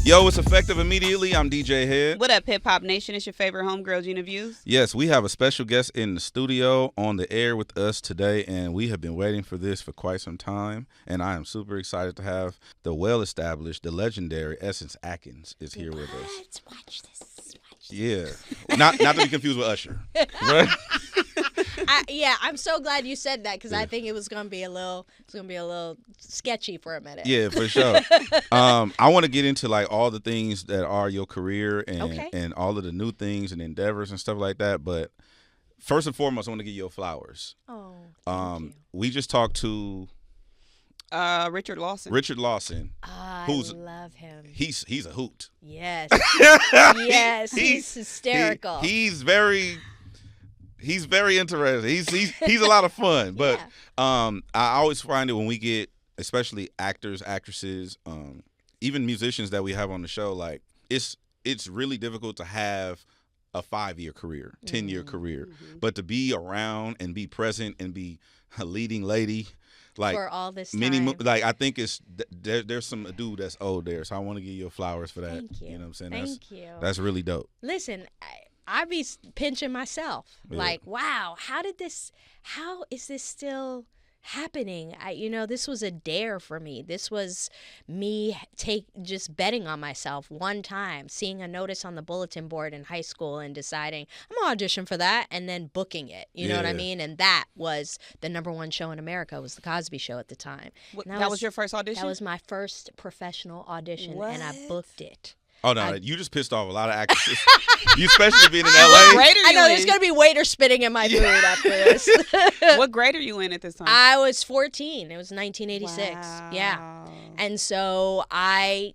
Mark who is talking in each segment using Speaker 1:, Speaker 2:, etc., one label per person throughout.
Speaker 1: Yo, it's effective immediately. I'm DJ Head.
Speaker 2: What up, Hip Hop Nation? It's your favorite homegirl, Gina Views.
Speaker 1: Yes, we have a special guest in the studio on the air with us today, and we have been waiting for this for quite some time. And I am super excited to have the well-established, the legendary Essence Atkins is here with us.
Speaker 3: Watch this.
Speaker 1: Yeah, not to be confused with Usher, right?
Speaker 3: I'm so glad you said that because I think it was gonna be a little sketchy for a minute.
Speaker 1: Yeah, for sure. I want to get into like all the things that are your career and all of the new things and endeavors and stuff like that. But first and foremost, I want to give you your flowers.
Speaker 3: Oh, thank you.
Speaker 1: We just talked to
Speaker 2: Richard Lawson.
Speaker 3: I love him.
Speaker 1: He's a hoot.
Speaker 3: Yes. Yes. He's hysterical.
Speaker 1: He's very interesting. He's a lot of fun. But I always find it when we get, especially actors, actresses, even musicians that we have on the show, like it's really difficult to have a 5-year career, 10-year career, but to be around and be present and be a leading lady. Like
Speaker 3: for all this time.
Speaker 1: I think it's there's some dude that's old there, so I want to give you flowers for that.
Speaker 3: Thank you.
Speaker 1: You know what I'm saying?
Speaker 3: Thank you.
Speaker 1: That's really dope.
Speaker 3: Listen, I be pinching myself.
Speaker 1: Yeah.
Speaker 3: Like, wow, how is this still happening? This was a dare for me. This was me just betting on myself one time, seeing a notice on the bulletin board in high school and deciding I'm gonna audition for that and then booking it. You know what I mean? And that was the #1 show in America. It was the Cosby Show at the time.
Speaker 2: That was your first audition?
Speaker 3: That was my first professional audition, and I booked it.
Speaker 1: Oh, no, you just pissed off a lot of actresses. You especially being in L.A.
Speaker 3: I know, there's going to be waiter spitting in my food after this.
Speaker 2: What grade are you in at this time?
Speaker 3: I was 14. It was 1986.
Speaker 2: Wow.
Speaker 3: Yeah. And so I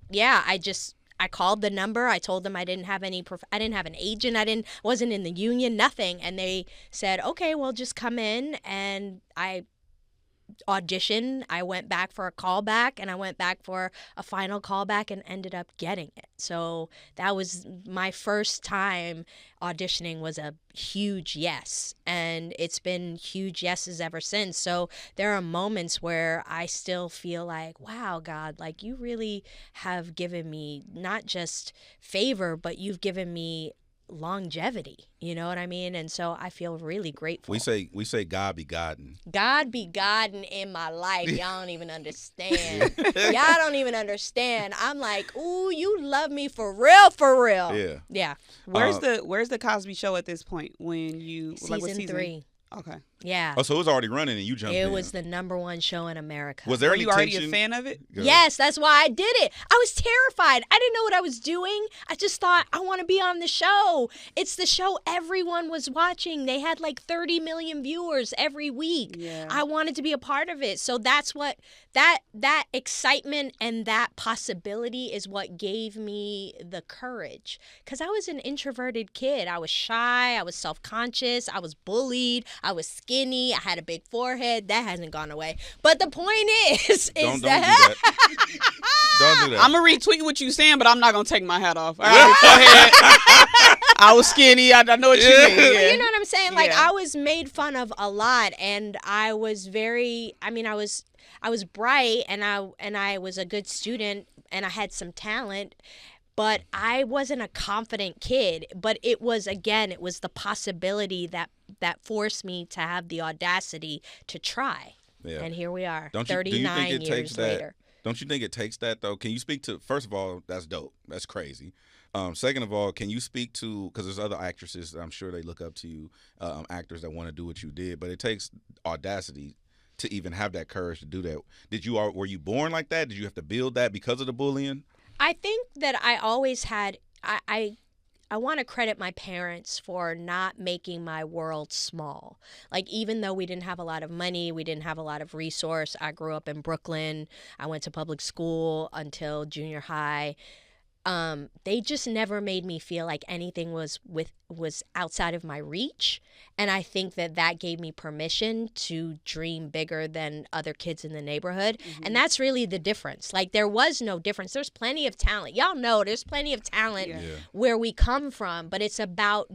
Speaker 3: called the number. I told them I didn't have I didn't have an agent. Wasn't in the union, nothing. And they said, okay, well, just come in. And I audition. I went back for a callback, and I went back for a final callback and ended up getting it. So that was my first time auditioning, was a huge yes, and it's been huge yeses ever since. So there are moments where I still feel like, wow, God, like you really have given me not just favor, but you've given me longevity, you know what I mean? And so I feel really grateful.
Speaker 1: We say God be Godden.
Speaker 3: God be Godden in my life. Y'all don't even understand. Y'all don't even understand. I'm like, ooh, you love me for real. Yeah.
Speaker 2: Where's the Cosby Show at this point when you
Speaker 3: season 3?
Speaker 2: Okay.
Speaker 3: Yeah.
Speaker 1: Oh, so it was already running and you jumped in.
Speaker 3: It was the #1 show in America.
Speaker 1: Was there
Speaker 2: Were
Speaker 1: any
Speaker 2: you already
Speaker 1: tension?
Speaker 2: a fan of it?
Speaker 3: Yes, that's why I did it. I was terrified. I didn't know what I was doing. I just thought, I want to be on the show. It's the show everyone was watching. They had like 30 million viewers every week.
Speaker 2: Yeah.
Speaker 3: I wanted to be a part of it. So that's what that excitement and that possibility is what gave me the courage. Because I was an introverted kid. I was shy. I was self-conscious. I was bullied. I was skinny. I had a big forehead. That hasn't gone away. But the point
Speaker 1: Don't
Speaker 3: that...
Speaker 1: do that. Don't do that.
Speaker 2: I'm going to retweet what you're saying, but I'm not going to take my hat off. All right, go ahead. I was skinny. I know what you mean. Yeah.
Speaker 3: You know what I'm saying? Like,
Speaker 2: Yeah.
Speaker 3: I was made fun of a lot, and I was I was bright, and I was a good student, and I had some talent. But I wasn't a confident kid. But it was the possibility that forced me to have the audacity to try. Yeah. And here we are, 39 years later.
Speaker 1: Don't you think it takes that, though? Can you speak to, first of all, that's dope. That's crazy. Second of all, can you speak to, because there's other actresses that I'm sure they look up to you, actors that want to do what you did, but it takes audacity to even have that courage to do that. Were you born like that? Did you have to build that because of the bullying?
Speaker 3: I think that I always had, I want to credit my parents for not making my world small. Like, even though we didn't have a lot of money, we didn't have a lot of resource. I grew up in Brooklyn. I went to public school until junior high. They just never made me feel like anything was outside of my reach. And I think that gave me permission to dream bigger than other kids in the neighborhood. Mm-hmm. And that's really the difference. Like, there was no difference. There's plenty of talent. Y'all know there's plenty of talent where we come from, but it's about,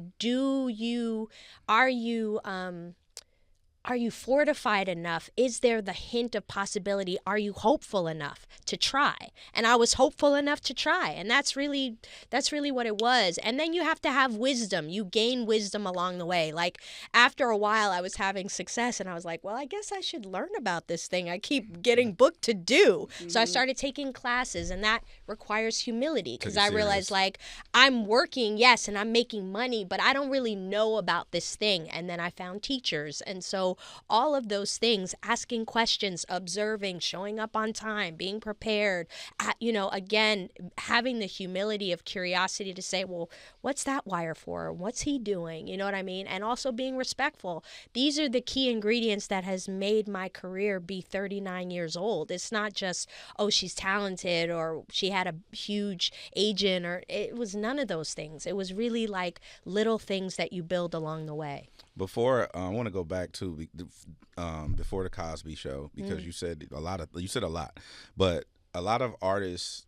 Speaker 3: are you fortified enough? Is there the hint of possibility? Are you hopeful enough to try? And I was hopeful enough to try. And that's really what it was. And then you have to have wisdom. You gain wisdom along the way. Like after a while I was having success and I was like, well, I guess I should learn about this thing I keep getting booked to do. So I started taking classes, and that requires humility, because I realized like I'm working, yes, and I'm making money, but I don't really know about this thing. And then I found teachers. And so all of those things, asking questions, observing, showing up on time, being prepared, again, having the humility of curiosity to say, well, what's that wire for? What's he doing? You know what I mean? And also being respectful. These are the key ingredients that has made my career be 39 years old. It's not just, oh, she's talented or she had a huge agent, or it was none of those things. It was really like little things that you build along the way.
Speaker 1: Before I want to go back to before the Cosby Show, because you said a lot, but a lot of artists,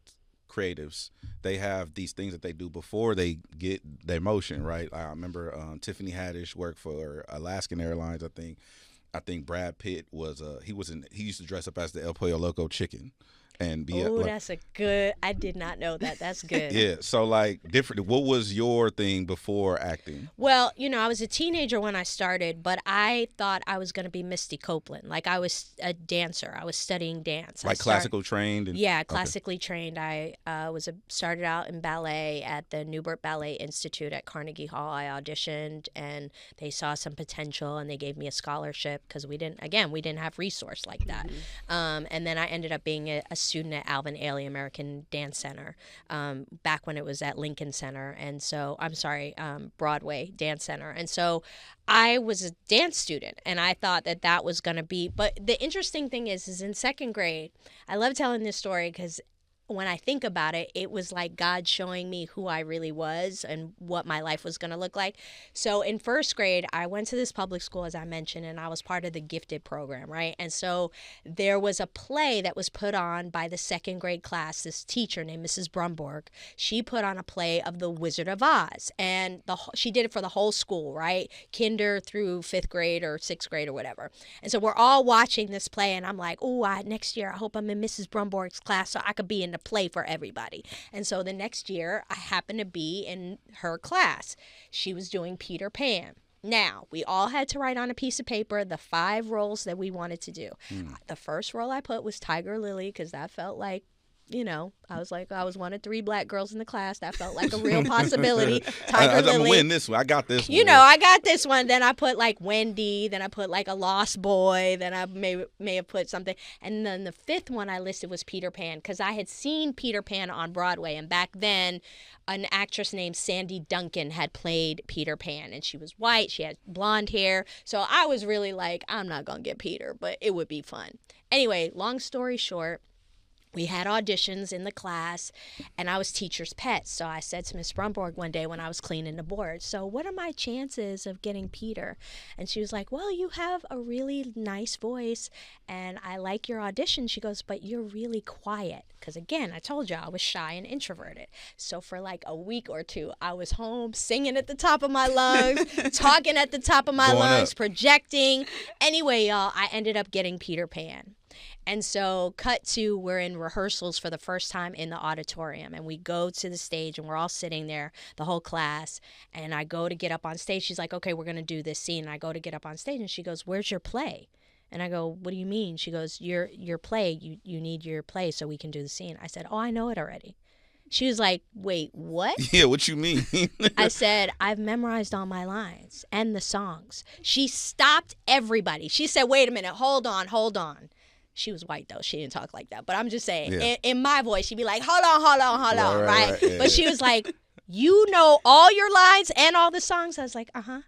Speaker 1: creatives, they have these things that they do before they get their motion, right? I remember Tiffany Haddish worked for Alaskan Airlines. I think Brad Pitt was he used to dress up as the El Pollo Loco chicken. And be
Speaker 3: that's a good. I did not know that. That's good.
Speaker 1: Yeah. So like different. What was your thing before acting?
Speaker 3: Well, I was a teenager when I started, but I thought I was going to be Misty Copeland. Like I was a dancer. I was studying dance.
Speaker 1: Like classical trained.
Speaker 3: Yeah, classically trained. I started out in ballet at the Newbert Ballet Institute at Carnegie Hall. I auditioned, and they saw some potential, and they gave me a scholarship because we didn't have resource like that. And then I ended up being a student at Alvin Ailey American Dance Center, back when it was at Lincoln Center, and so Broadway Dance Center. And so I was a dance student, and I thought that was going to be. But the interesting thing is in second grade, I love telling this story because when I think about it, it was like God showing me who I really was and what my life was going to look like. So in first grade, I went to this public school, as I mentioned, and I was part of the gifted program, right? And so there was a play that was put on by the second grade class. This teacher named Mrs. Brumborg, she put on a play of The Wizard of Oz. And she did it for the whole school, right? Kinder through fifth grade or sixth grade or whatever. And so we're all watching this play, and I'm like, next year I hope I'm in Mrs. Brumborg's class so I could be in the play for everybody. And so the next year I happened to be in her class. She was doing Peter Pan. Now, we all had to write on a piece of paper the 5 roles that we wanted to do. The first role I put was Tiger Lily, because that felt like, I was one of 3 black girls in the class. That felt like a real possibility. Tiger Lily.
Speaker 1: I'm gonna win this one. I got this one.
Speaker 3: I got this one. Then I put like Wendy. Then I put like a Lost Boy. Then I may have put something. And then the 5th one I listed was Peter Pan, because I had seen Peter Pan on Broadway. And back then, an actress named Sandy Duncan had played Peter Pan. And she was white. She had blonde hair. So I was really like, I'm not going to get Peter, but it would be fun. Anyway, long story short, we had auditions in the class, and I was teacher's pet. So I said to Miss Brumborg one day when I was cleaning the board, so what are my chances of getting Peter? And she was like, well, you have a really nice voice, and I like your audition. She goes, but you're really quiet. Because again, I told you I was shy and introverted. So for like a week or 2, I was home singing at the top of my lungs, talking at the top of my lungs, projecting. Anyway, y'all, I ended up getting Peter Pan. And so cut to, we're in rehearsals for the first time in the auditorium, and we go to the stage, and we're all sitting there, the whole class, and I go to get up on stage. She's like, okay, we're going to do this scene. And I go to get up on stage, and she goes, where's your play? And I go, what do you mean? She goes, your play, you need your play so we can do the scene. I said, oh, I know it already. She was like, wait, what?
Speaker 1: Yeah, what you mean?
Speaker 3: I said, I've memorized all my lines and the songs. She stopped everybody. She said, wait a minute, hold on. She was white, though. She didn't talk like that. But I'm just saying, in my voice, she'd be like, hold on, right?
Speaker 1: Yeah.
Speaker 3: But she was like, you know all your lines and all the songs? I was like, uh-huh.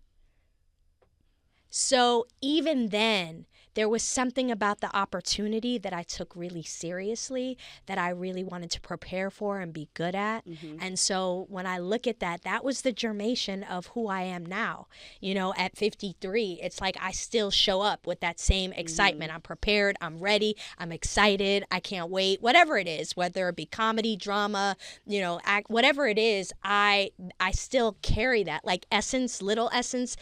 Speaker 3: So even then, there was something about the opportunity that I took really seriously, that I really wanted to prepare for and be good at. And so when I look at that, that was the germination of who I am now. At 53, it's like I still show up with that same excitement. I'm prepared, I'm ready, I'm excited, I can't wait. Whatever it is, whether it be comedy, drama, act, whatever it is, I still carry that. Like Essence, Little Essence,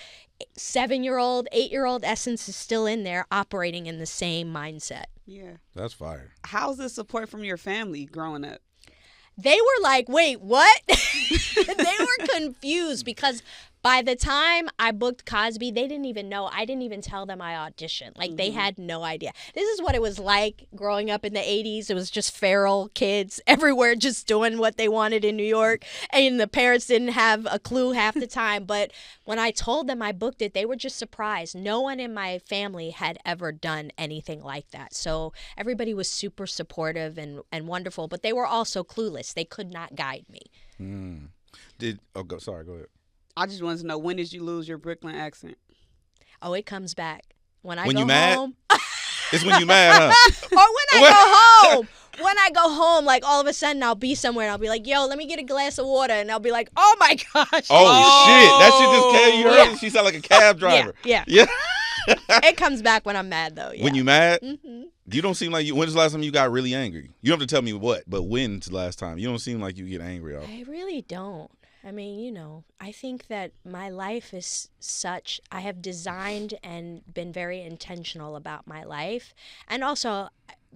Speaker 3: 7-year-old, 8-year-old Essence is still in there operating in the same mindset.
Speaker 2: Yeah.
Speaker 1: That's fire.
Speaker 2: How's the support from your family growing up?
Speaker 3: They were like, wait, what? They were confused because by the time I booked Cosby, they didn't even know. I didn't even tell them I auditioned. Like, they had no idea. This is what it was like growing up in the 80s. It was just feral kids everywhere just doing what they wanted in New York. And the parents didn't have a clue half the time. But when I told them I booked it, they were just surprised. No one in my family had ever done anything like that. So everybody was super supportive and wonderful. But they were also clueless. They could not guide me.
Speaker 1: Sorry, go ahead.
Speaker 2: I just wanted to know, when did you lose your Brooklyn accent?
Speaker 3: Oh, it comes back. When
Speaker 1: you
Speaker 3: go
Speaker 1: mad?
Speaker 3: home.
Speaker 1: It's when you mad, huh?
Speaker 3: Or when I go home. When I go home, like, all of a sudden I'll be somewhere and I'll be like, yo, let me get a glass of water. And I'll be like, oh, my gosh.
Speaker 1: Oh, shit. That shit just came. You heard it? She sound like a cab driver.
Speaker 3: Yeah. It comes back when I'm mad, though. Yeah.
Speaker 1: When you mad?
Speaker 3: Mm-hmm.
Speaker 1: You don't seem like you. When's the last time you got really angry? You don't have to tell me what, but when's the last time? You don't seem like you get angry.
Speaker 3: I really don't. I mean, I think that my life is such, I have designed and been very intentional about my life. And also,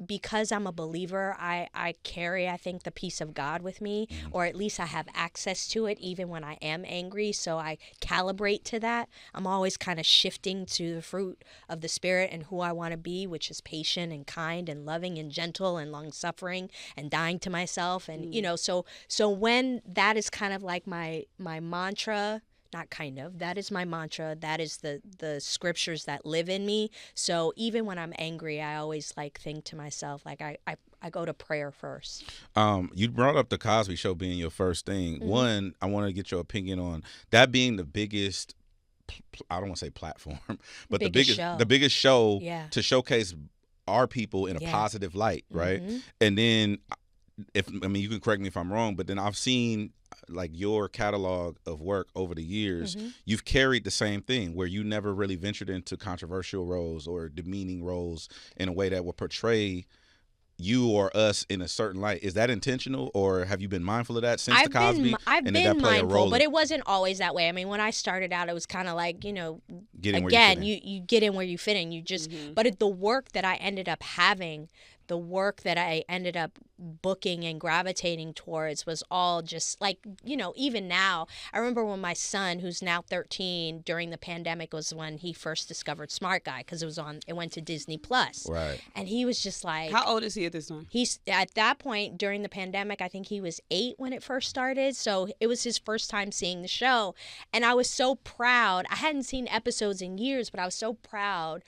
Speaker 3: because I'm a believer, I carry, I think, the peace of God with me, or at least I have access to it even when I am angry. So I calibrate to that. I'm always kind of shifting to the fruit of the Spirit and who I want to be, which is patient and kind and loving and gentle and long-suffering and dying to myself. And, so when that is kind of like my mantra, not kind of, that is my mantra. That is the scriptures that live in me. So even when I'm angry, I always think to myself, I go to prayer first.
Speaker 1: You brought up the Cosby Show being your first thing. Mm-hmm. One, I want to get your opinion on that being the biggest, I don't want to say platform, but the biggest show to showcase our people in a positive light, right? Mm-hmm. And then, you can correct me if I'm wrong, but then I've seen your catalog of work over the years, you've carried the same thing where you never really ventured into controversial roles or demeaning roles in a way that will portray you or us in a certain light. Is that intentional, or have you been mindful of that since the Cosby?
Speaker 3: I've been mindful, but it wasn't always that way. I mean, when I started out, it was kind of like, you get in where you fit in. You just, but the work that I ended up having, the work that I ended up booking and gravitating towards was all just even now. I remember when my son, who's now 13, during the pandemic was when he first discovered Smart Guy, because it went to Disney Plus.
Speaker 1: Right.
Speaker 3: And he was just like,
Speaker 2: how old is he at this time?
Speaker 3: He's at that point during the pandemic, I think he was 8 when it first started. So it was his first time seeing the show. And I was so proud. I hadn't seen episodes in years, but I was so proud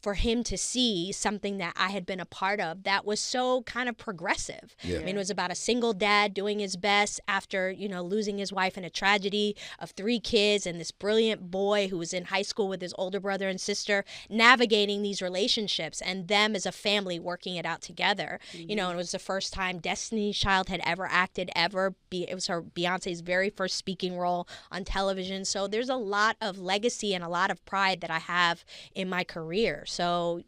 Speaker 3: for him to see something that I had been a part of that was so kind of progressive. Yeah. I mean, it was about a single dad doing his best after, losing his wife in a tragedy of 3 kids, and this brilliant boy who was in high school with his older brother and sister, navigating these relationships and them as a family working it out together. Mm-hmm. And it was the first time Destiny's Child had ever acted ever. It was Beyonce's very first speaking role on television. So there's a lot of legacy and a lot of pride that I have in my career. So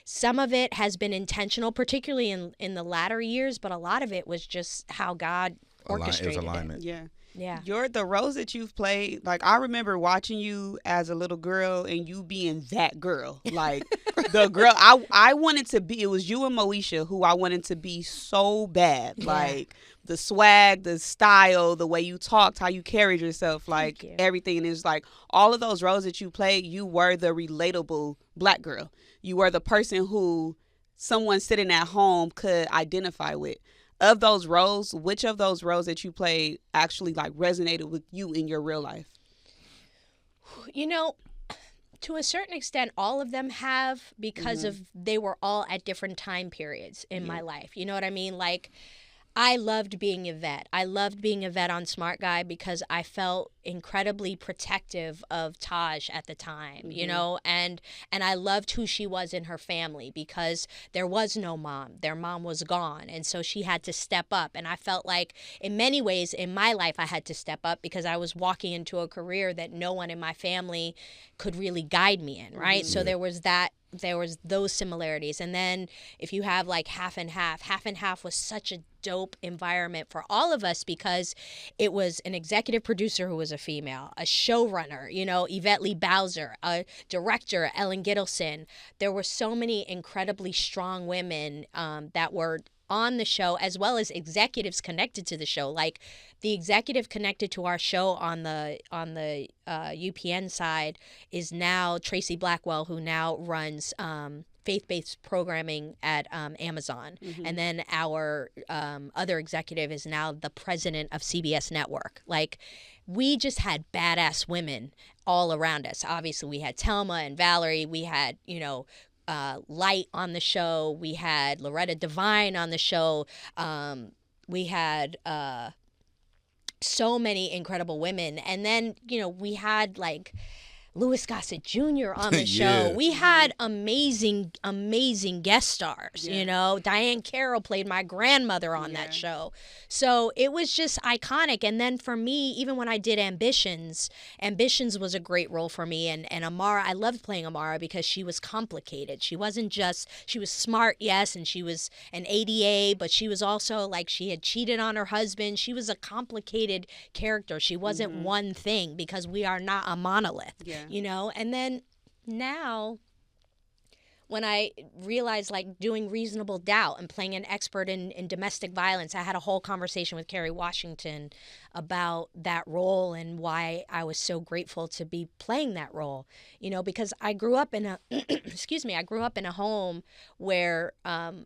Speaker 3: some of it has been intentional, particularly in the latter years, but a lot of it was just how God orchestrated it.
Speaker 2: Yeah. The roles that you've played, I remember watching you as a little girl and you being that girl. The girl I wanted to be, it was you and Moesha who I wanted to be so bad. Yeah. The swag, the style, the way you talked, how you carried yourself, everything. And it's all of those roles that you played, you were the relatable Black girl. You were the person who someone sitting at home could identify with. Of those roles, which of those roles that you played actually resonated with you in your real life?
Speaker 3: To a certain extent, all of them have, because of they were all at different time periods in my life. You know what I mean? I loved being Yvette. I loved being Yvette on Smart Guy because I felt incredibly protective of Taj at the time, and I loved who she was in her family because there was no mom. Their mom was gone, and so she had to step up. And I felt like in many ways in my life I had to step up because I was walking into a career that no one in my family could really guide me in, right? So there was that there was those similarities. And then if you have like Half and Half was such a dope environment for all of us because it was an executive producer who was a female, a showrunner, you know, Yvette Lee Bowser, a director, Ellen Gittleson. There were so many incredibly strong women that were on the show, as well as executives connected to the show. Like the executive connected to our show on the UPN side is now Tracy Blackwell, who now runs faith-based programming at Amazon. And then our other executive is now the president of CBS Network. Like, we just had badass women all around us. Obviously, we had Telma and Valerie. We had, you know, Light on the show. We had Loretta Devine on the show. We had so many incredible women. And then, you know, we had like Louis Gossett Jr. on the show. We had amazing guest stars, you know. Diane Carroll played my grandmother on that show. So it was just iconic. And then for me, even when I did Ambitions was a great role for me. And Amara, I loved playing Amara because she was complicated. She wasn't just, she was smart, yes, and she was an ADA, but she was also like, she had cheated on her husband. She was a complicated character. She wasn't one thing because we are not a monolith. You know, and then now when I realized like doing Reasonable Doubt and playing an expert in domestic violence, I had a whole conversation with Kerry Washington about that role and why I was so grateful to be playing that role, you know, because I grew up in a, I grew up in a home where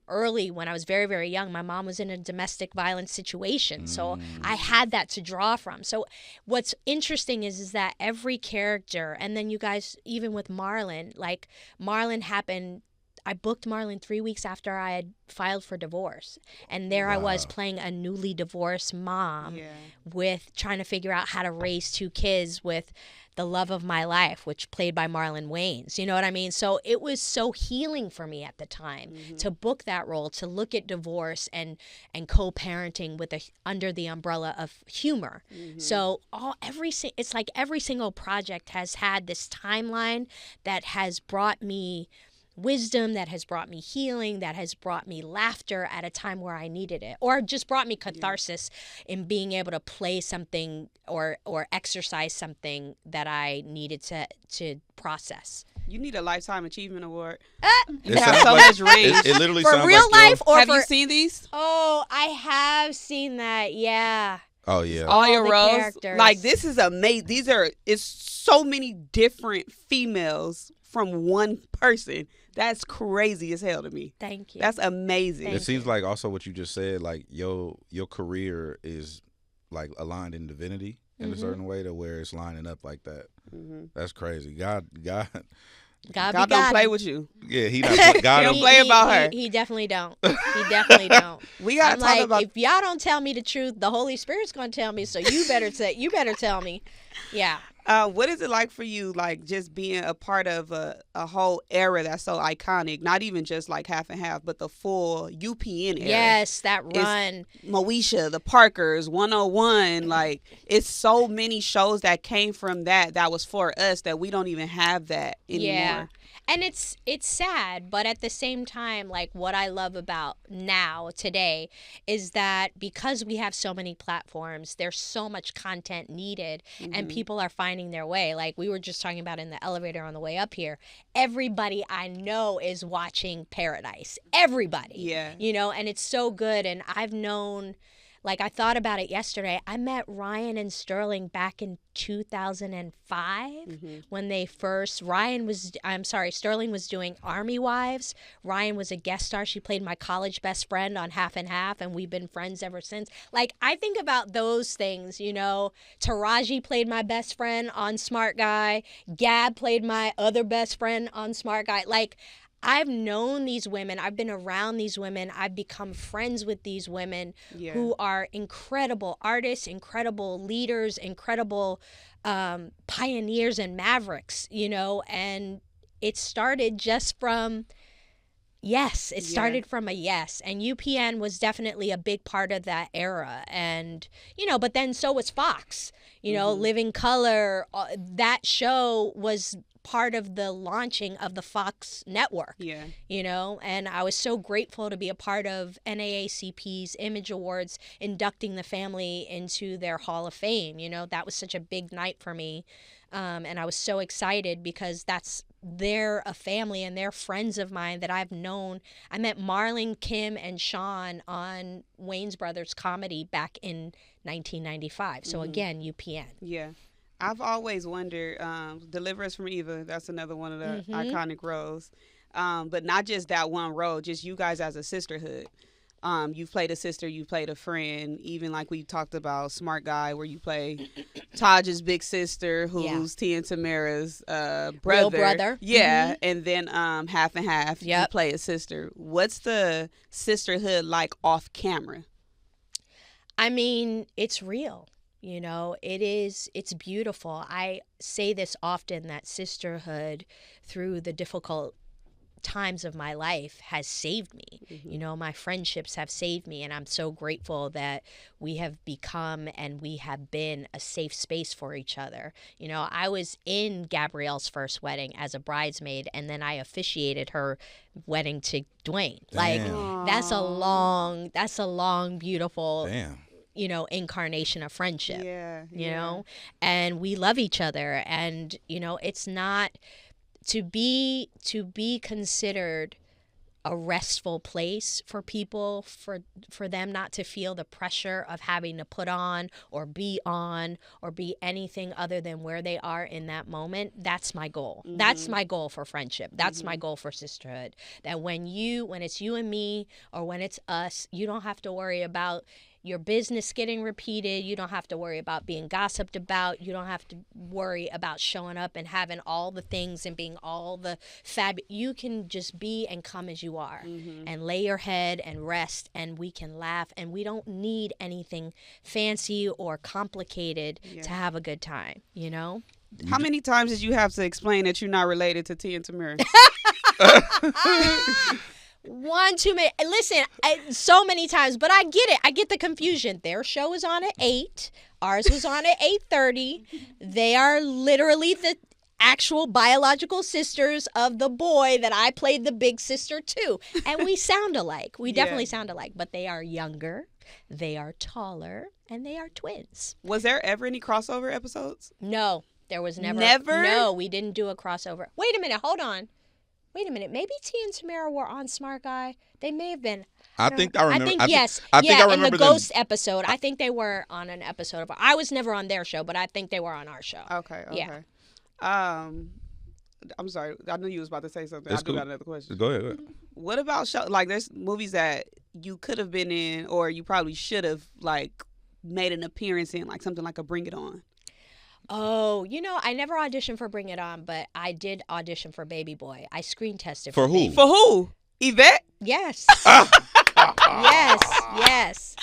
Speaker 3: early when I was very, very young, my mom was in a domestic violence situation. So I had that to draw from. So what's interesting is that every character, and then you guys, even with Marlon, like Marlon happened, I booked Marlon 3 weeks after I had filed for divorce. And there I was playing a newly divorced mom with trying to figure out how to raise 2 kids with the love of my life, which played by Marlon Wayans. You know what I mean? So it was so healing for me at the time to book that role, to look at divorce and co-parenting with under the umbrella of humor. So it's like every single project has had this timeline that has brought me wisdom, that has brought me healing, that has brought me laughter at a time where I needed it, or just brought me catharsis in being able to play something or exercise something that I needed to process.
Speaker 2: You need a Lifetime Achievement Award.
Speaker 1: You have so much range. It literally
Speaker 3: for
Speaker 1: sounds
Speaker 3: real
Speaker 1: like
Speaker 3: life, or
Speaker 2: have you seen these?
Speaker 3: Oh, I have seen that. Yeah.
Speaker 1: Oh yeah.
Speaker 2: All your roles.
Speaker 3: Characters.
Speaker 2: Like, this is amazing. It's so many different females from one person. That's crazy as hell to me.
Speaker 3: Thank you.
Speaker 2: That's amazing.
Speaker 1: It seems like also what you just said, like your career is like aligned in divinity in a certain way to where it's lining up like that. That's crazy. God
Speaker 2: don't play with you.
Speaker 1: Yeah, he not. God
Speaker 2: he don't play about her.
Speaker 3: He definitely don't. He definitely don't.
Speaker 2: We gotta talk about.
Speaker 3: If y'all don't tell me the truth, the Holy Spirit's gonna tell me. So you better tell me. Yeah.
Speaker 2: What is it like for you, like just being a part of a whole era that's so iconic? Not even just like Half and Half, but the full UPN era.
Speaker 3: Yes, that run.
Speaker 2: It's Moesha, the Parkers, 101. Like, it's so many shows that came from that was for us that we don't even have that anymore.
Speaker 3: Yeah. And it's sad, but at the same time, like what I love about now, today, is that because we have so many platforms, there's so much content needed and people are finding their way. Like we were just talking about in the elevator on the way up here, everybody I know is watching Paradise. Everybody. Yeah. You know, and it's so good. And I've known, like I thought about it yesterday. I met Ryan and Sterling back in 2005 when they first, Sterling was doing Army Wives. Ryan was a guest star. She played my college best friend on Half and Half, and we've been friends ever since. Like, I think about those things, you know. Taraji played my best friend on Smart Guy. Gab played my other best friend on Smart Guy. Like, I've known these women. I've been around these women. I've become friends with these women who are incredible artists, incredible leaders, incredible pioneers and mavericks, you know, and it started just from yes. It started from a yes. And UPN was definitely a big part of that era. And, you know, but then so was Fox, you know, Living Color. That show was part of the launching of the Fox network.
Speaker 2: Yeah.
Speaker 3: You know, and I was so grateful to be a part of NAACP's Image Awards, inducting the family into their Hall of Fame. You know, that was such a big night for me. And I was so excited because they're a family and they're friends of mine that I've known. I met Marlon, Kim, and Sean on Wayans Brothers comedy back in 1995. So again, UPN.
Speaker 2: Yeah. I've always wondered, Deliver Us from Eva, that's another one of the iconic roles. But not just that one role, just you guys as a sisterhood. You've played a sister, you've played a friend, even like we talked about Smart Guy, where you play Taj's big sister, who's Tia and Tamara's brother.
Speaker 3: Real brother.
Speaker 2: Yeah, and then Half and Half, you
Speaker 3: Yep.
Speaker 2: play a sister. What's the sisterhood like off camera?
Speaker 3: I mean, it's real. You know, it's beautiful. I say this often, that sisterhood through the difficult times of my life has saved me. You know, my friendships have saved me, and I'm so grateful that we have become and we have been a safe space for each other. You know, I was in Gabrielle's first wedding as a bridesmaid, and then I officiated her wedding to Dwayne. Like, that's a long, beautiful you know, incarnation of friendship. You know, and we love each other, and you know, it's not to be considered a restful place for people, for them not to feel the pressure of having to put on or be anything other than where they are in that moment. That's my goal. That's my goal for friendship. That's my goal for sisterhood. That when it's you and me, or when it's us, you don't have to worry about your business getting repeated. You don't have to worry about being gossiped about. You don't have to worry about showing up and having all the things and being all the you can just be and come as you are and lay your head and rest, and we can laugh, and we don't need anything fancy or complicated to have a good time, you know?
Speaker 2: How many times did you have to explain that you're not related to Tia and Tamara?
Speaker 3: One too many. Listen, so many times, but I get it. I get the confusion. Their show was on at 8. Ours was on at 8:30. They are literally the actual biological sisters of the boy that I played the big sister to. And we sound alike. We definitely sound alike. But they are younger, they are taller, and they are twins.
Speaker 2: Was there ever any crossover episodes?
Speaker 3: No, there was never.
Speaker 2: Never?
Speaker 3: No, we didn't do a crossover. Wait a minute. Hold on. Wait a minute. Maybe Tia and Tamara were on Smart Guy. They may have been.
Speaker 1: I think I remember.
Speaker 3: I think yes.
Speaker 1: I think I remember
Speaker 3: in the
Speaker 1: them.
Speaker 3: Ghost episode. I think they were on an episode of. I was never on their show, but I think they were on our show.
Speaker 2: Okay.
Speaker 3: Yeah.
Speaker 2: I'm sorry. I knew you was about to say something.
Speaker 1: That's
Speaker 2: I do
Speaker 1: cool.
Speaker 2: got another question.
Speaker 1: Go ahead.
Speaker 2: What about show? Like, there's movies that you could have been in, or you probably should have like made an appearance in, like something like a Bring It On.
Speaker 3: Oh, you know, I never auditioned for Bring It On, but I did audition for Baby Boy. I screen tested
Speaker 1: For who?
Speaker 3: Baby.
Speaker 2: For who? Yvette?
Speaker 3: Yes. yes.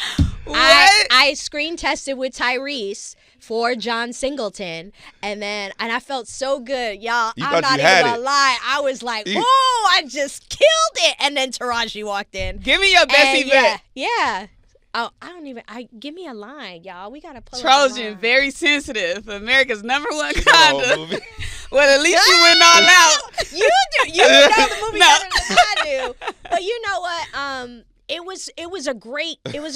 Speaker 2: What?
Speaker 3: I screen tested with Tyrese for John Singleton, and I felt so good, y'all.
Speaker 1: You
Speaker 3: I'm
Speaker 1: thought
Speaker 3: not
Speaker 1: you had
Speaker 3: even gonna
Speaker 1: it.
Speaker 3: lie. I was like, oh, I just killed it. And then Taraji walked in.
Speaker 2: Give me your best
Speaker 3: And
Speaker 2: Yvette.
Speaker 3: yeah. Oh, give me a line, y'all. We gotta pull up a
Speaker 2: Trojan,
Speaker 3: line.
Speaker 2: very sensitive. America's #1
Speaker 1: whole
Speaker 2: conda.
Speaker 1: movie.
Speaker 2: Well, at least you went all out.
Speaker 3: You do. You know the movie
Speaker 2: No.
Speaker 3: better than I do. But you know what? It was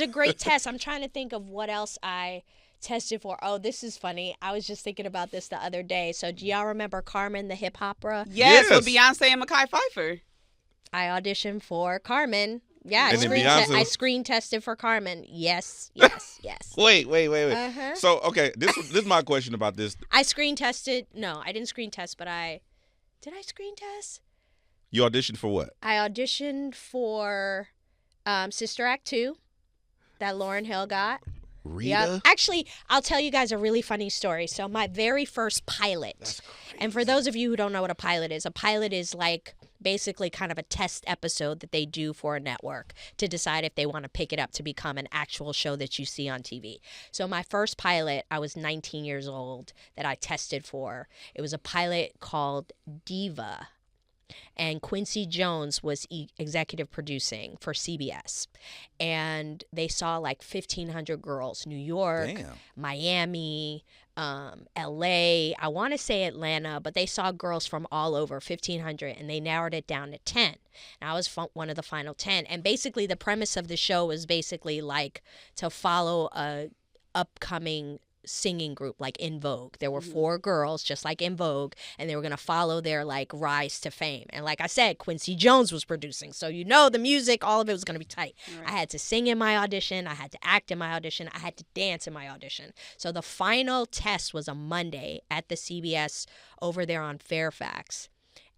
Speaker 3: a great test. I'm trying to think of what else I tested for. Oh, this is funny. I was just thinking about this the other day. So do y'all remember Carmen, the hip opera?
Speaker 2: Yes,
Speaker 1: Yes.
Speaker 2: with Beyonce and Mekhi Phifer.
Speaker 3: I auditioned for Carmen. Yeah,
Speaker 1: And then Beyonce-
Speaker 3: I screen tested for Carmen. Yes.
Speaker 1: Wait.
Speaker 3: Uh-huh.
Speaker 1: So, okay, this is my question about this.
Speaker 3: I screen tested. No, I didn't screen test, but did I screen test?
Speaker 1: You auditioned for what?
Speaker 3: I auditioned for Sister Act 2 that Lauryn Hill got.
Speaker 1: Rita?
Speaker 3: Yeah. Actually, I'll tell you guys a really funny story. So my very first pilot, and for those of you who don't know what a pilot is like basically kind of a test episode that they do for a network to decide if they want to pick it up to become an actual show that you see on TV. So my first pilot, I was 19 years old, that I tested for. It was a pilot called Diva. And Quincy Jones was executive producing for CBS. And they saw like 1,500 girls, New York,
Speaker 1: Damn.
Speaker 3: Miami, LA, I want to say Atlanta, but they saw girls from all over, 1,500, and they narrowed it down to 10. And I was one of the final 10. And basically the premise of the show was basically like to follow a upcoming singing group like In Vogue. There were 4 girls just like In Vogue, and they were going to follow their like rise to fame. And like I said, Quincy Jones was producing, so the music, all of it was going to be tight. Right. I had to sing in my audition, I had to act in my audition, I had to dance in my audition. So the final test was a Monday at the CBS over there on Fairfax.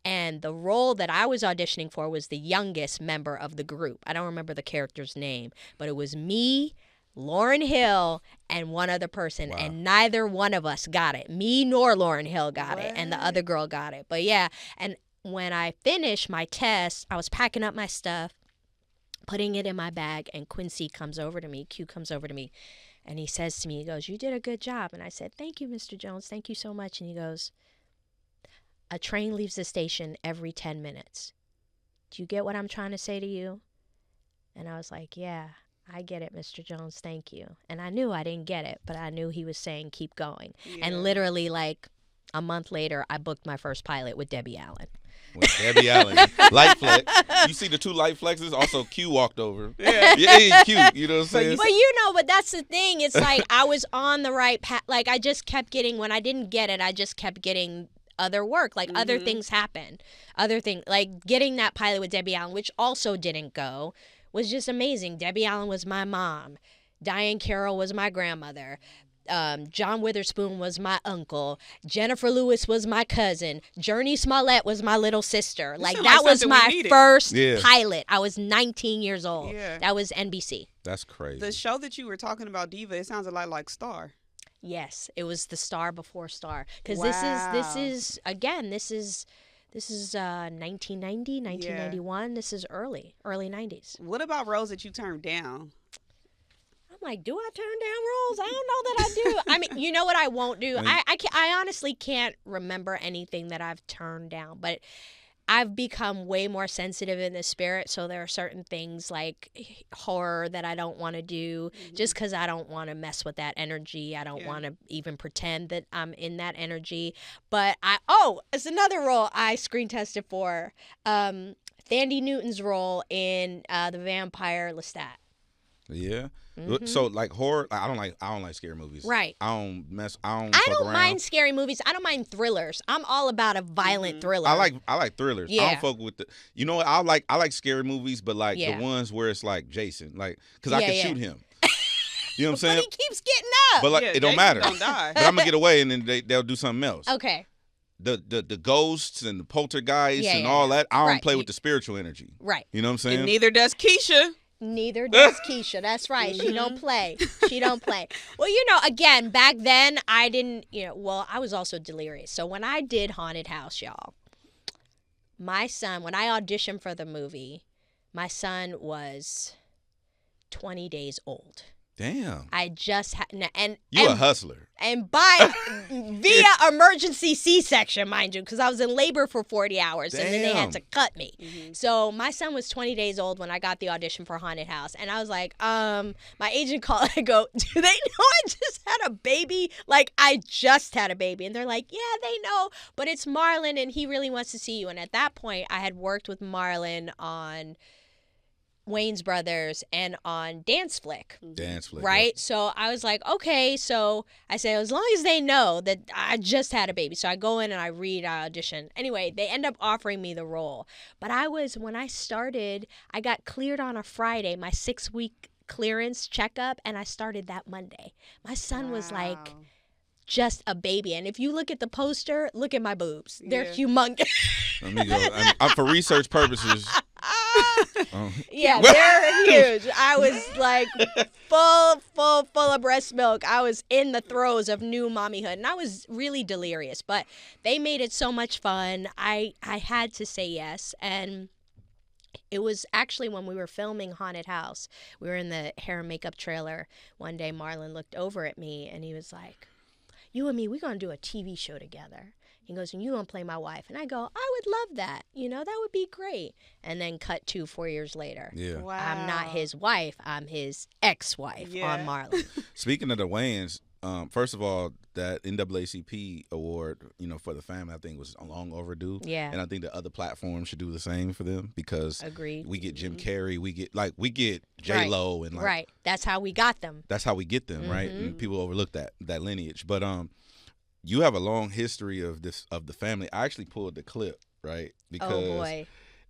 Speaker 3: And the role that I was auditioning for was the youngest member of the group. I don't remember the character's name, but it was me, Lauryn Hill, and one other person, wow. And neither one of us got it. Me nor Lauryn Hill got it, and the other girl got it. But yeah, and when I finished my test, I was packing up my stuff, putting it in my bag, and Quincy comes over to me, Q comes over to me, and he says to me, he goes, "You did a good job." And I said, "Thank you, Mr. Jones, thank you so much." And he goes, "A train leaves the station every 10 minutes. Do you get what I'm trying to say to you?" And I was like, "Yeah, I get it, Mr. Jones, thank you." And I knew I didn't get it, but I knew he was saying keep going. Yeah. And literally like a month later, I booked my first pilot with Debbie Allen.
Speaker 1: With Debbie Allen. Light flex. You see the 2 light flexes? Also, Q walked over. Yeah, Q. You know what I'm saying?
Speaker 3: But that's the thing. It's like I was on the right path. Like I just kept getting, when I didn't get it, I just kept getting other work. Like other things happened. Like getting that pilot with Debbie Allen, which also didn't go, was just amazing. Debbie Allen was my mom. Diane Carroll was my grandmother. John Witherspoon was my uncle. Jennifer Lewis was my cousin. Journey Smollett was my little sister. Like that was my first pilot. I was 19 years old. Yeah. That was NBC.
Speaker 1: That's crazy.
Speaker 2: The show that you were talking about, Diva, it sounds a lot like Star.
Speaker 3: Yes, it was the Star before Star. Because this is 1990, 1991. Yeah. This is early 90s.
Speaker 2: What about roles that you turned down?
Speaker 3: I'm like, do I turn down roles? I don't know that I do. I mean, you know what I won't do? I honestly can't remember anything that I've turned down, but I've become way more sensitive in the spirit, so there are certain things like horror that I don't want to do just because I don't want to mess with that energy. I don't want to even pretend that I'm in that energy. But it's another role I screen tested for. Thandie Newton's role in The Vampire Lestat.
Speaker 1: Yeah. So like horror, I don't like scary movies.
Speaker 3: Right.
Speaker 1: I don't
Speaker 3: mind scary movies. I don't mind thrillers. I'm all about a violent thriller.
Speaker 1: I like thrillers. Yeah. I don't fuck with you know what? I like scary movies, but like the ones where it's like Jason, like because I can shoot him. You know what I'm saying?
Speaker 3: But he keeps getting up.
Speaker 1: But like it don't matter. Don't die. But I'm gonna get away and then they'll do something else.
Speaker 3: Okay.
Speaker 1: The ghosts and the poltergeists and all that. I don't play with the spiritual energy.
Speaker 3: Right.
Speaker 1: You know what I'm saying?
Speaker 2: And neither does Keisha.
Speaker 3: Neither does Keisha. That's right. She don't play. Well, again, back then I didn't, I was also delirious. So when I did Haunted House, y'all, my son, when I auditioned for the movie, my son was 20 days old.
Speaker 1: Damn.
Speaker 3: I just had, and
Speaker 1: a hustler.
Speaker 3: And via emergency C-section, mind you, because I was in labor for 40 hours. Damn. And then they had to cut me. So my son was 20 days old when I got the audition for Haunted House. And I was like, my agent called. I go, do they know I just had a baby? Like, I just had a baby. And they're like, yeah, they know. But it's Marlon, and he really wants to see you. And at that point, I had worked with Marlon on Wayans Brothers and on Dance Flick. Right? Yep. So I was like, okay. So I said, as long as they know that I just had a baby. So I go in and I read, I audition. Anyway, they end up offering me the role. But when I started, I got cleared on a Friday, my 6-week clearance checkup, and I started that Monday. My son was like just a baby. And if you look at the poster, look at my boobs. They're humongous.
Speaker 1: Let me go. For research purposes.
Speaker 3: Yeah, they're huge. I was like full of breast milk. I was in the throes of new mommyhood, and I was really delirious. But they made it so much fun. I had to say yes, and it was actually when we were filming Haunted House. We were in the hair and makeup trailer. One day, Marlon looked over at me, and he was like, "You and me, we're gonna do a TV show together." He goes, and you gonna play my wife. And I go, I would love that. That would be great. And then cut to 4 years later.
Speaker 1: Yeah.
Speaker 3: Wow. I'm not his wife. I'm his ex-wife on Marlon.
Speaker 1: Speaking of the Wayans, first of all, that NAACP award, for the family, I think was long overdue.
Speaker 3: Yeah.
Speaker 1: And I think the other platforms should do the same for them because
Speaker 3: Agreed.
Speaker 1: we get Jim Carrey, we get J-Lo, and
Speaker 3: right. That's how we got them.
Speaker 1: That's how we get them, right? And people overlook that lineage. But you have a long history of the family. I actually pulled the clip, right? Because
Speaker 3: oh boy.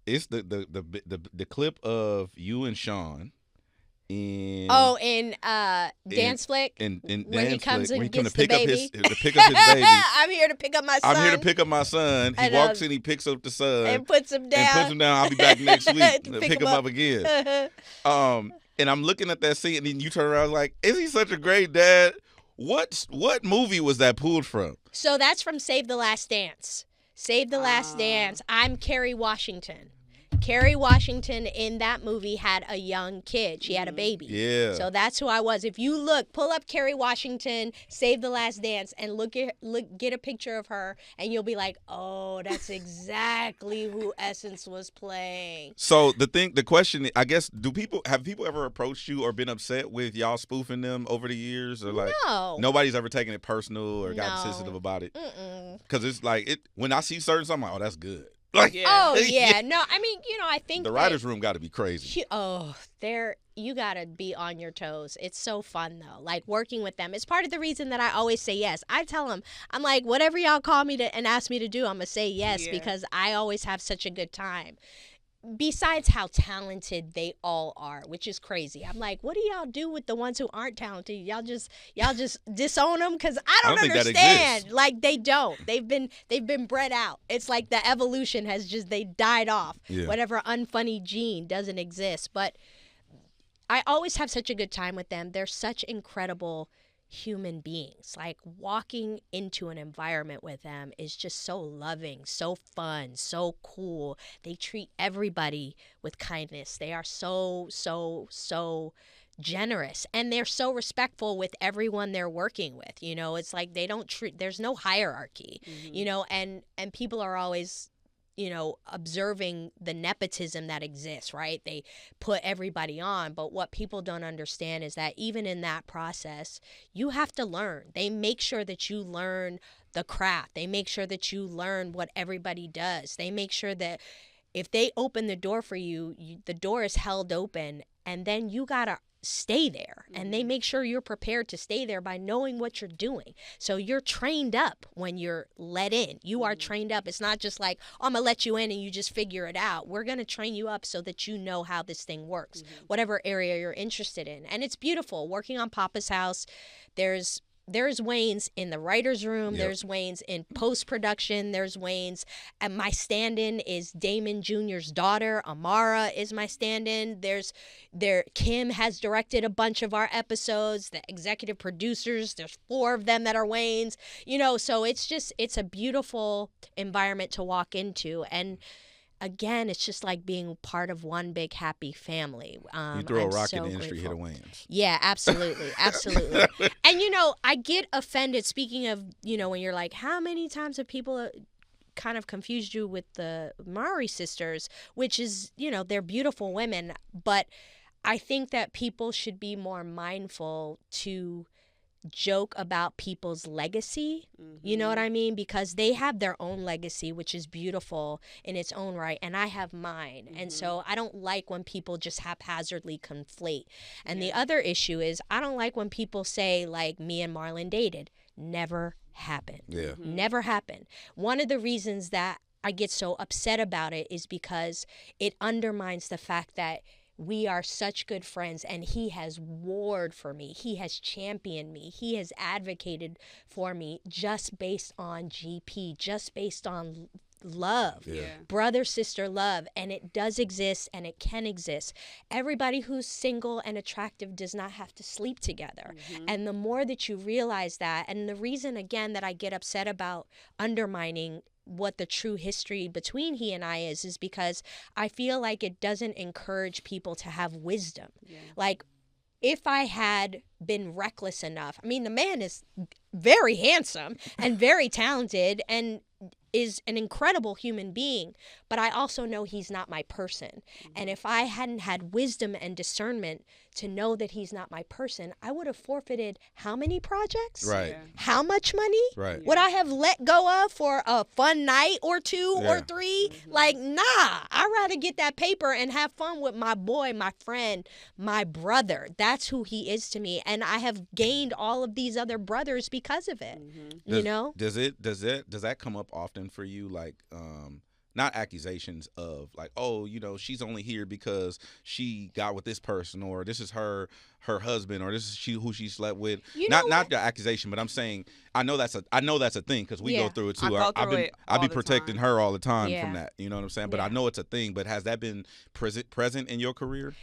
Speaker 1: It's the clip of you and Sean in
Speaker 3: Dance Flick
Speaker 1: in
Speaker 3: when he comes and gets
Speaker 1: to pick
Speaker 3: the
Speaker 1: up
Speaker 3: baby.
Speaker 1: to pick up his baby.
Speaker 3: I'm here to pick up my son.
Speaker 1: I'm here to pick up my son. He
Speaker 3: And,
Speaker 1: walks in, he picks up the son
Speaker 3: and puts him down.
Speaker 1: I'll be back next week
Speaker 3: To
Speaker 1: to
Speaker 3: pick
Speaker 1: pick him up again. And I'm looking at that scene, and then you turn around like, is he such a great dad? What movie was that pulled from?
Speaker 3: So that's from Save the Last Dance. Save the Last Dance. I'm Kerry Washington. Kerry Washington in that movie had a young kid. She had a baby.
Speaker 1: Yeah.
Speaker 3: So that's who I was. If you pull up Kerry Washington, Save the Last Dance, and get a picture of her, and you'll be like, oh, that's exactly who Essence was playing.
Speaker 1: So the question, I guess, have people ever approached you or been upset with y'all spoofing them over the years, or like
Speaker 3: No.
Speaker 1: nobody's ever taken it personal or gotten sensitive about it? Because it's like when I see certain something, I'm like, oh, that's good. Like,
Speaker 3: Oh yeah, no. I mean, I think
Speaker 1: the writers' room got to be crazy.
Speaker 3: You gotta be on your toes. It's so fun though. Like working with them. It's part of the reason that I always say yes. I tell them, I'm like, whatever y'all call me to and ask me to do, I'm gonna say yes because I always have such a good time. Besides how talented they all are, which is crazy. I'm like, what do y'all do with the ones who aren't talented? Y'all just disown them because I don't understand.
Speaker 1: That exists.
Speaker 3: Like they don't. They've been bred out. It's like the evolution they died off.
Speaker 1: Yeah.
Speaker 3: Whatever unfunny gene doesn't exist. But I always have such a good time with them. They're such incredible human beings. Like walking into an environment with them is just so loving, so fun, so cool. They treat everybody with kindness. They are so generous, and they're so respectful with everyone they're working with. It's like they don't treat, there's no hierarchy, and people are always observing the nepotism that exists, right? They put everybody on, but what people don't understand is that even in that process, you have to learn. They make sure that you learn the craft. They make sure that you learn what everybody does. They make sure that if they open the door for you, the door is held open, and then you gotta stay there, and they make sure you're prepared to stay there by knowing what you're doing. So you're trained up when you're let in. You are trained up. It's not just like, oh, I'm gonna let you in and you just figure it out. We're gonna train you up so that you know how this thing works, whatever area you're interested in. And it's beautiful working on Poppa's house. There's Wayans in the writer's room.
Speaker 1: Yep.
Speaker 3: There's Wayans in post-production. There's Wayans. And my stand-in is Damon Jr.'s daughter. Amara is my stand-in. Kim has directed a bunch of our episodes. The executive producers, there's 4 of them that are Wayans. So it's a beautiful environment to walk into. And again, it's just like being part of one big happy family.
Speaker 1: You throw a rock
Speaker 3: so
Speaker 1: in the industry, hit a
Speaker 3: grateful.
Speaker 1: Wayans.
Speaker 3: Yeah, absolutely. Absolutely. And, I get offended, speaking of, when you're like, how many times have people kind of confused you with the Mowry sisters, which is, they're beautiful women. But I think that people should be more mindful to joke about people's legacy. You know what I mean? Because they have their own legacy, which is beautiful in its own right, and I have mine. And so I don't like when people just haphazardly conflate. And the other issue is I don't like when people say, like, me and Marlon dated. Never happened.
Speaker 1: Yeah.
Speaker 3: Never happened. One of the reasons that I get so upset about it is because it undermines the fact that we are such good friends, and he has warred for me. He has championed me. He has advocated for me just based on GP, just based on love, brother, sister love. And it does exist, and it can exist. Everybody who's single and attractive does not have to sleep together. And the more that you realize that, and the reason, again, that I get upset about undermining what the true history between he and I is because I feel like it doesn't encourage people to have wisdom. Like, if I had been reckless enough, I mean, the man is very handsome and very talented, and is an incredible human being, but I also know he's not my person. And if I hadn't had wisdom and discernment to know that he's not my person, I would have forfeited how many projects?
Speaker 1: Right.
Speaker 2: Yeah.
Speaker 3: How much money?
Speaker 1: Right.
Speaker 3: Would I have let go of for a fun night or two or three? Like, nah. I'd rather get that paper and have fun with my boy, my friend, my brother. That's who he is to me. And I have gained all of these other brothers because of it. You know?
Speaker 1: Does that come up often for you? Like, not accusations of like, oh, you know, she's only here because she got with this person, or this is her husband, or this is who she slept with. Not the accusation, but I'm saying I know that's a thing because we go through it too. I'll be protecting her all the time from that. You know what I'm saying? But I know it's a thing. But has that been present in your career?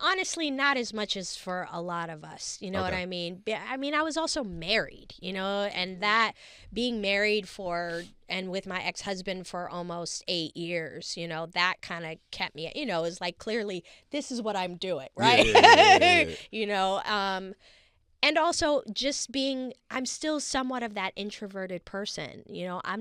Speaker 3: Honestly, not as much as for a lot of us. You know what I mean? I mean, I was also married, you know, and that being married and with my ex-husband for almost 8 years, you know, that kind of kept me, you know, it was like, clearly this is what I'm doing, right? Yeah. You know, and also just I'm still somewhat of that introverted person. You know, I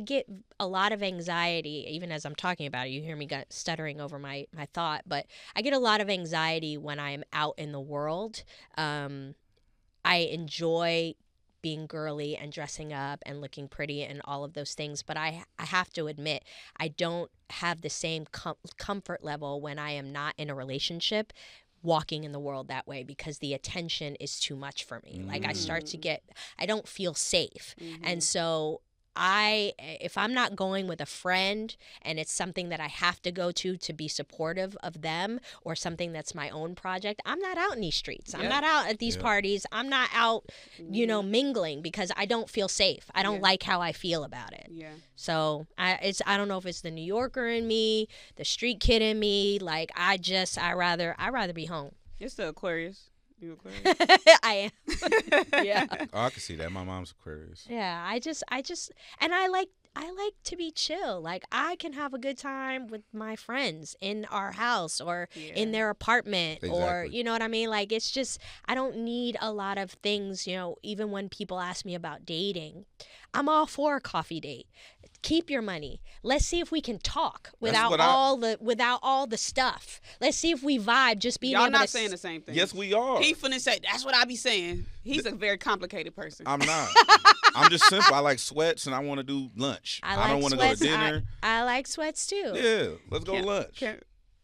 Speaker 3: get a lot of anxiety, even as I'm talking about it. You hear me stuttering over my thought, but I get a lot of anxiety when I am out in the world. I enjoy being girly and dressing up and looking pretty and all of those things. But I have to admit, I don't have the same comfort level when I am not in a relationship walking in the world that way, because the attention is too much for me. Like I don't feel safe. And so if I'm not going with a friend and it's something that I have to go to be supportive of them, or something that's my own project, I'm not out in these streets. I'm not out at these parties. I'm not out, you know, mingling, because I don't feel safe. I don't like how I feel about it. Yeah. So I don't know if it's the New Yorker in me, the street kid in me. Like I rather be home.
Speaker 2: You're still Aquarius. You Aquarius?
Speaker 3: I am. Yeah.
Speaker 1: Oh, I can see that. My mom's Aquarius.
Speaker 3: Yeah, I just, and I like to be chill. Like I can have a good time with my friends in our house or in their apartment, or you know what I mean? Like it's just, I don't need a lot of things, you know. Even when people ask me about dating, I'm all for a coffee date. Keep your money. Let's see if we can talk without all the stuff. Let's see if we vibe. Just being
Speaker 2: y'all
Speaker 3: able
Speaker 2: not saying the same thing.
Speaker 1: Yes, we are.
Speaker 2: He finna say that's what I be saying. He's a very complicated person.
Speaker 1: I'm not. I'm just simple. I like sweats and I want to do lunch. I don't want to go to dinner.
Speaker 3: I like sweats too.
Speaker 1: Yeah, let's go lunch.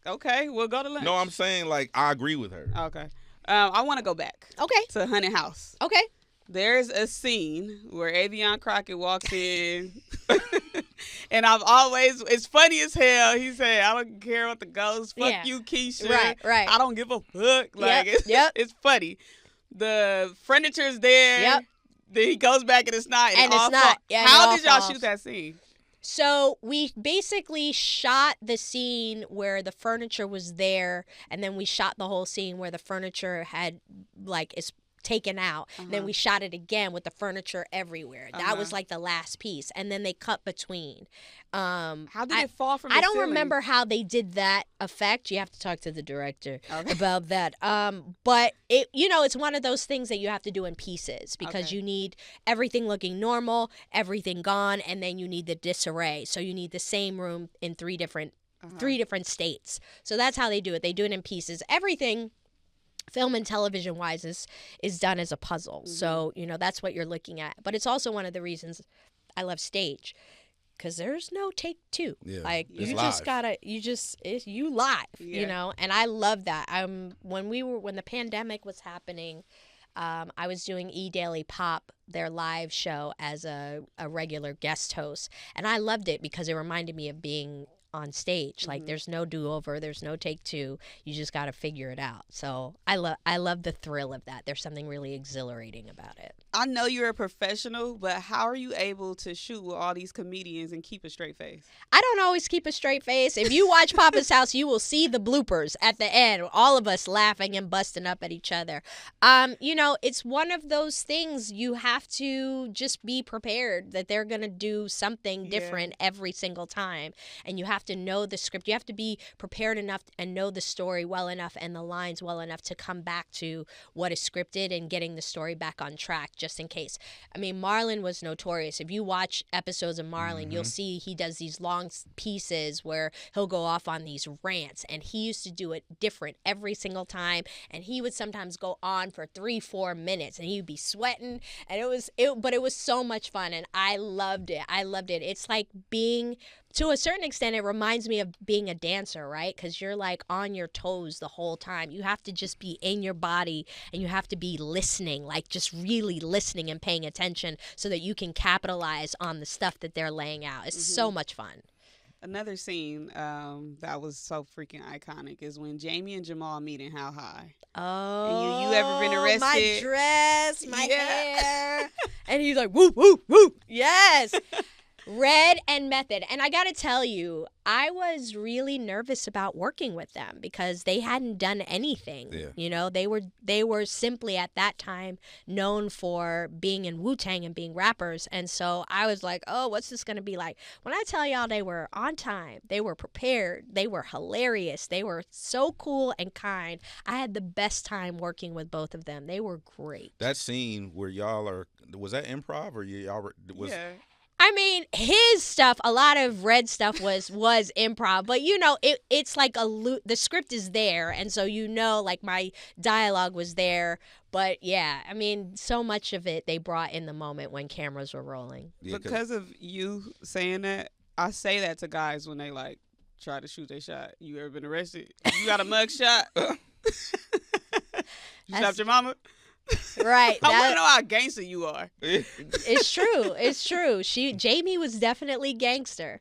Speaker 2: Okay, we'll go to lunch.
Speaker 1: No, I'm saying like I agree with her.
Speaker 2: Okay, I want to go back.
Speaker 3: Okay.
Speaker 2: To Honey House.
Speaker 3: Okay.
Speaker 2: There's a scene where Affion Crockett walks in. And it's funny as hell. He said, I don't care what the ghost. Fuck you, Keisha.
Speaker 3: Right.
Speaker 2: I don't give a fuck. Like, it's funny. The furniture's there.
Speaker 3: Yep.
Speaker 2: Then he goes back and it's not.
Speaker 3: And it's not. Yeah,
Speaker 2: how did y'all shoot that scene?
Speaker 3: So we basically shot the scene where the furniture was there, and then we shot the whole scene where the furniture had, like, is taken out. Then we shot it again with the furniture everywhere. That was like the last piece, and then they cut between.
Speaker 2: How did it fall from the
Speaker 3: I don't
Speaker 2: ceiling?
Speaker 3: remember how they did that effect. You have to talk to the director about that. But it, you know, it's one of those things that you have to do in pieces, because you need everything looking normal, everything gone, and then you need the disarray. So you need the same room in three different states. So that's how they do it. They do it in pieces. Everything film and television wise is done as a puzzle. So, you know, that's what you're looking at. But it's also one of the reasons I love stage, because there's no take two.
Speaker 1: Yeah,
Speaker 3: like you
Speaker 1: live.
Speaker 3: just gotta, you live, you know, and I love that. When the pandemic was happening, I was doing E-Daily Pop, their live show, as a regular guest host. And I loved it because it reminded me of being on stage. Like there's no do-over, there's no take two. You just got to figure it out. So I love the thrill of that. There's something really exhilarating about it.
Speaker 2: I know you're a professional, but how are you able to shoot with all these comedians and keep a straight face?
Speaker 3: I don't always keep a straight face. If you watch Papa's House, you will see the bloopers at the end, all of us laughing and busting up at each other. You know, it's one of those things you have to just be prepared that they're going to do something different every single time, and you have to know the script. You have to be prepared enough and know the story well enough and the lines well enough to come back to what is scripted and getting the story back on track just in case. I mean, Marlon was notorious. If you watch episodes of Marlon, you'll see he does these long pieces where he'll go off on these rants, and he used to do it different every single time, and he would sometimes go on for 3-4 minutes, and he would be sweating, and but it was so much fun, and I loved it. It's like being, to a certain extent, it reminds me of being a dancer, right? Because you're like on your toes the whole time. You have to just be in your body, and you have to be listening, like just really listening and paying attention so that you can capitalize on the stuff that they're laying out. It's so much fun.
Speaker 2: Another scene that was so freaking iconic is when Jamie and Jamal meet in How High.
Speaker 3: Oh,
Speaker 2: and you ever been arrested?
Speaker 3: My dress, my hair. And he's like, whoop, whoop, whoop. Yes. Red and Method. And I got to tell you, I was really nervous about working with them because they hadn't done anything.
Speaker 1: Yeah.
Speaker 3: You know, they were simply at that time known for being in Wu-Tang and being rappers. And so I was like, oh, what's this going to be like? When I tell y'all they were on time, they were prepared, they were hilarious, they were so cool and kind. I had the best time working with both of them. They were great.
Speaker 1: That scene where y'all are, was that improv or y'all was?
Speaker 2: Yeah.
Speaker 3: I mean, his stuff, a lot of Red stuff was improv, but you know, it's like the script is there, and so you know, like my dialogue was there, but yeah, I mean, so much of it they brought in the moment when cameras were rolling.
Speaker 1: Yeah,
Speaker 2: because of you saying that, I say that to guys when they like try to shoot their shot. You ever been arrested? You got a mug shot? You stopped your mama?
Speaker 3: Right.
Speaker 2: I want to know how gangster you are.
Speaker 3: It's true. Jamie was definitely gangster.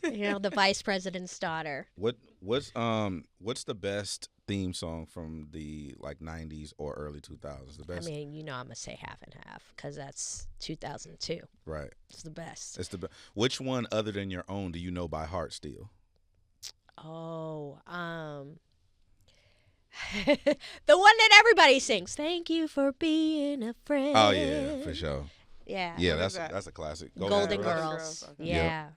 Speaker 3: You know, the vice president's daughter.
Speaker 1: What's the best theme song from the like 90s or early 2000s? The best.
Speaker 3: I mean, you know, I'm gonna say half and half because that's 2002.
Speaker 1: Right.
Speaker 3: It's the best.
Speaker 1: It's the best. Which one other than your own do you know by heart still?
Speaker 3: Oh, the one that everybody sings. Thank you for being a friend.
Speaker 1: Oh yeah, for sure.
Speaker 3: Yeah.
Speaker 1: Yeah, that's a classic.
Speaker 3: Golden Girls.
Speaker 2: Okay.
Speaker 3: Yeah.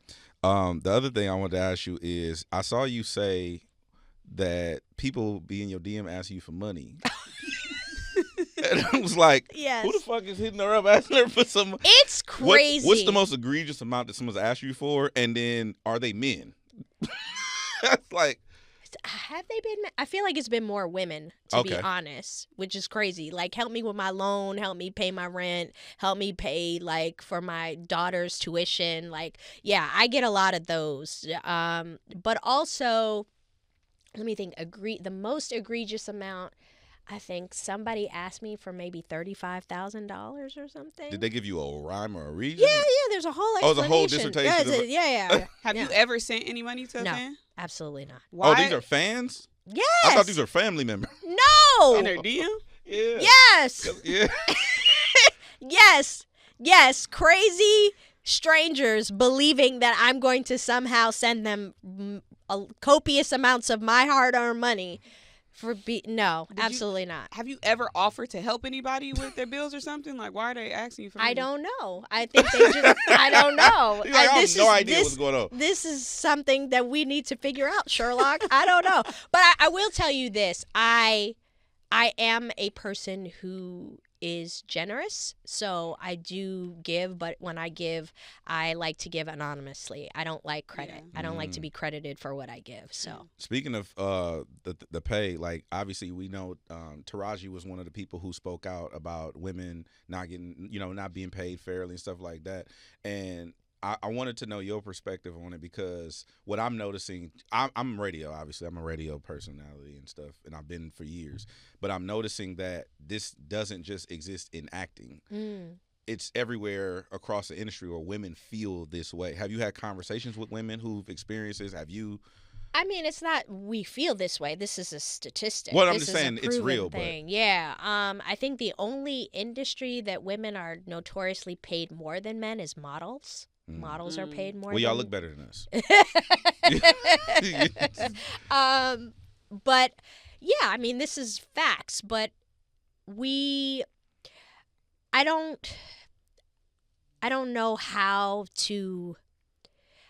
Speaker 1: The other thing I wanted to ask you is, I saw you say that people be in your DM asking you for money. And I was like,
Speaker 3: yes.
Speaker 1: Who the fuck is hitting her up asking her for some?
Speaker 3: It's crazy.
Speaker 1: What's the most egregious amount that someone's asked you for? And then, are they men? That's like,
Speaker 3: have they been? I feel like it's been more women, to be honest, which is crazy. Like, help me with my loan, help me pay my rent, help me pay like for my daughter's tuition. Like, yeah, I get a lot of those. But also, let me think. The most egregious amount, I think somebody asked me for maybe $35,000 or something.
Speaker 1: Did they give you a rhyme or a reason?
Speaker 3: Yeah. There's a whole explanation.
Speaker 1: Oh, the whole dissertation.
Speaker 3: Yeah.
Speaker 2: Have you ever sent any money to a
Speaker 3: No.
Speaker 2: fan?
Speaker 3: Absolutely not.
Speaker 2: Why?
Speaker 1: Oh, these are fans?
Speaker 3: Yes.
Speaker 1: I thought these were family members.
Speaker 3: No.
Speaker 2: In their DM?
Speaker 1: Yeah.
Speaker 3: Yes.
Speaker 1: Yeah.
Speaker 3: Yes. Crazy strangers believing that I'm going to somehow send them copious amounts of my hard-earned money. Absolutely not.
Speaker 2: Have you ever offered to help anybody with their bills or something? Like, why are they asking you for money?
Speaker 3: I don't know. I think they just, I don't know.
Speaker 1: Like, I have no idea what's going on.
Speaker 3: This is something that we need to figure out, Sherlock. I don't know. But I will tell you this. I am a person who is generous, so I do give, but when I give, I like to give anonymously. I don't like credit.
Speaker 2: Yeah.
Speaker 3: I don't like to be credited for what I give. So
Speaker 1: Speaking of the pay, like obviously we know Taraji was one of the people who spoke out about women not getting, not being paid fairly and stuff like that. And I wanted to know your perspective on it, because what I'm noticing, I'm radio, obviously. I'm a radio personality and stuff, and I've been for years. But I'm noticing that this doesn't just exist in acting. It's everywhere across the industry where women feel this way. Have you had conversations with women who've experienced this? Have you?
Speaker 3: I mean, it's not we feel this way. This is a statistic.
Speaker 1: Well, I'm
Speaker 3: this
Speaker 1: just
Speaker 3: is
Speaker 1: saying
Speaker 3: a
Speaker 1: it's
Speaker 3: proven
Speaker 1: real.
Speaker 3: Thing. Yeah. I think the only industry that women are notoriously paid more than men is models. Models are paid more.
Speaker 1: Well, y'all look better than us.
Speaker 3: But yeah, I mean, this is facts. But I don't know how to.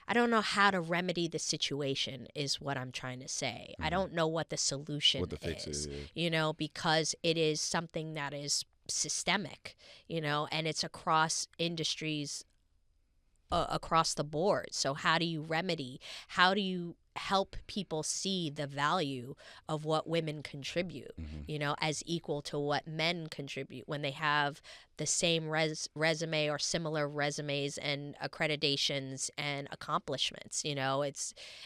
Speaker 3: I don't know how to remedy the situation is what I'm trying to say. I don't know what the solution
Speaker 1: What the fix is, yeah.
Speaker 3: you know, because it is something that is systemic, you know, and it's across industries, across the board. So how do you remedy? How do you help people see the value of what women contribute, you know, as equal to what men contribute when they have the same resume or similar resumes and accreditations and accomplishments, you know,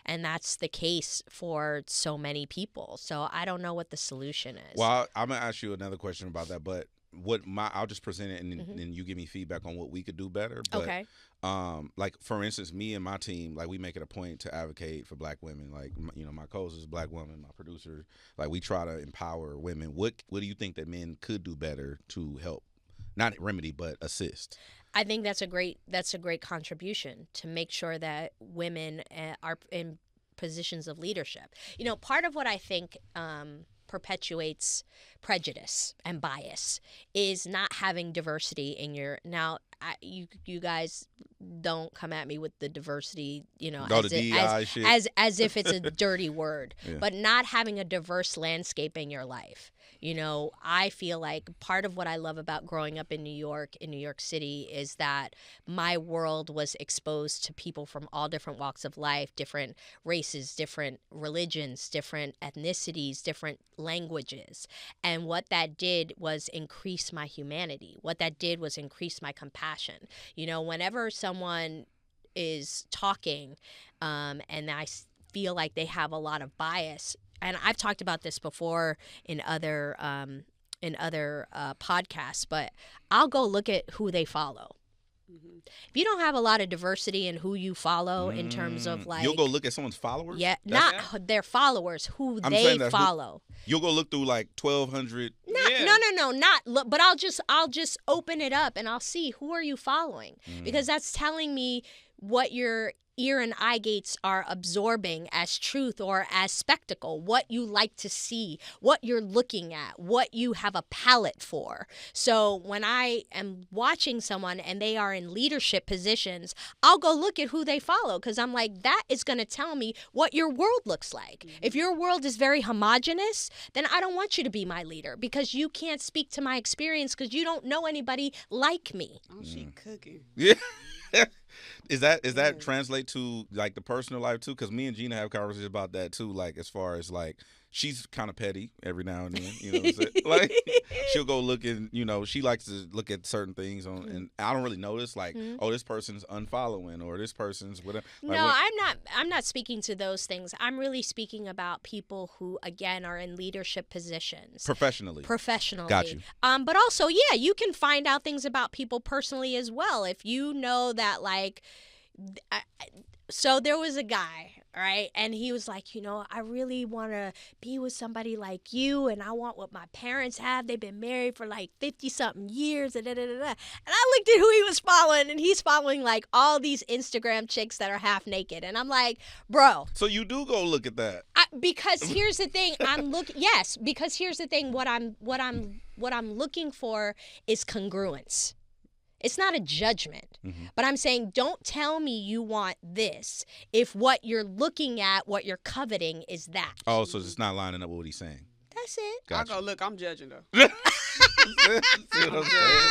Speaker 3: and that's the case for so many people. So I don't know what the solution is.
Speaker 1: Well, I'm going to ask you another question about that, but I'll just present it and then you give me feedback on what we could do better. But,
Speaker 3: okay.
Speaker 1: Like for instance, me and my team, like we make it a point to advocate for Black women. Like, you know, my co-host is a Black woman, my producer, like we try to empower women. What do you think that men could do better to help, not remedy, but assist?
Speaker 3: I think that's a great contribution to make sure that women are in positions of leadership. You know, part of what I think perpetuates prejudice and bias is not having diversity in your you guys don't come at me with the diversity, you know, as if it's a dirty word, but not having a diverse landscape in your life. You know, I feel like part of what I love about growing up in New York City, is that my world was exposed to people from all different walks of life, different races, different religions, different ethnicities, different languages. And what that did was increase my humanity. What that did was increase my compassion. You know, whenever someone is talking and I feel like they have a lot of bias, and I've talked about this before in other podcasts, but I'll go look at who they follow. If you don't have a lot of diversity in who you follow in terms of like...
Speaker 1: You'll go look at someone's followers?
Speaker 3: Yeah, not their followers, who they follow.
Speaker 1: You'll go look through like 1,200...
Speaker 3: No, not look, but I'll just open it up and I'll see who are you following, because that's telling me what your ear and eye gates are absorbing as truth or as spectacle, what you like to see, what you're looking at, what you have a palate for. So when I am watching someone and they are in leadership positions, I'll go look at who they follow, because I'm like, that is going to tell me what your world looks like. If your world is very homogenous, then I don't want you to be my leader, because you can't speak to my experience because you don't know anybody like me.
Speaker 2: Oh, she cooking.
Speaker 1: Yeah. Is that translate to like the personal life too? Because me and Gina have conversations about that too. Like as far as like she's kind of petty every now and then. You know what I'm saying? Like she'll go look and you know she likes to look at certain things on, and I don't really notice like oh, this person's unfollowing or this person's whatever. Like,
Speaker 3: no, I'm not speaking to those things. I'm really speaking about people who again are in leadership positions professionally.
Speaker 1: Got you.
Speaker 3: But also you can find out things about people personally as well if you know that like. So there was a guy, right? And he was like, you know, I really want to be with somebody like you, and I want what my parents have. They've been married for like 50-something years. And I looked at who he was following, and he's following like all these Instagram chicks that are half naked. And I'm like, bro.
Speaker 1: So you do go look at that?
Speaker 3: Because here's the thing. Yes, because here's the thing. What I'm looking for is congruence. It's not a judgment, but I'm saying don't tell me you want this if what you're looking at, what you're coveting is that.
Speaker 1: Oh, so it's not lining up with what he's saying.
Speaker 3: That's it.
Speaker 1: Gotcha.
Speaker 2: I'll go, look, I'm judging though.
Speaker 1: See what I'm saying?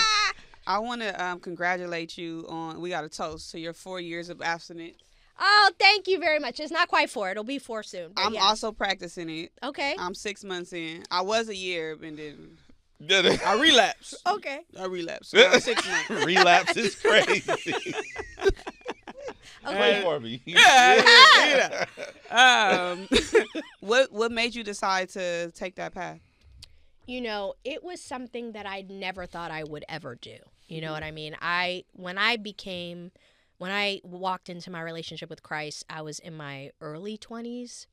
Speaker 2: I want to congratulate you on, we got a toast to your 4 years of abstinence.
Speaker 3: Oh, thank you very much. It's not quite 4. It'll be 4 soon.
Speaker 2: I'm also practicing it.
Speaker 3: Okay.
Speaker 2: I'm 6 months in. I was a year, and then...
Speaker 1: I
Speaker 2: relapse.
Speaker 3: Okay.
Speaker 2: I relapse. 6 months.
Speaker 1: Relapse is crazy. Wait for me.
Speaker 2: Yeah. What made you decide to take that path?
Speaker 3: You know, it was something that I never thought I would ever do. You know what I mean? When I walked into my relationship with Christ, I was in my early 20s.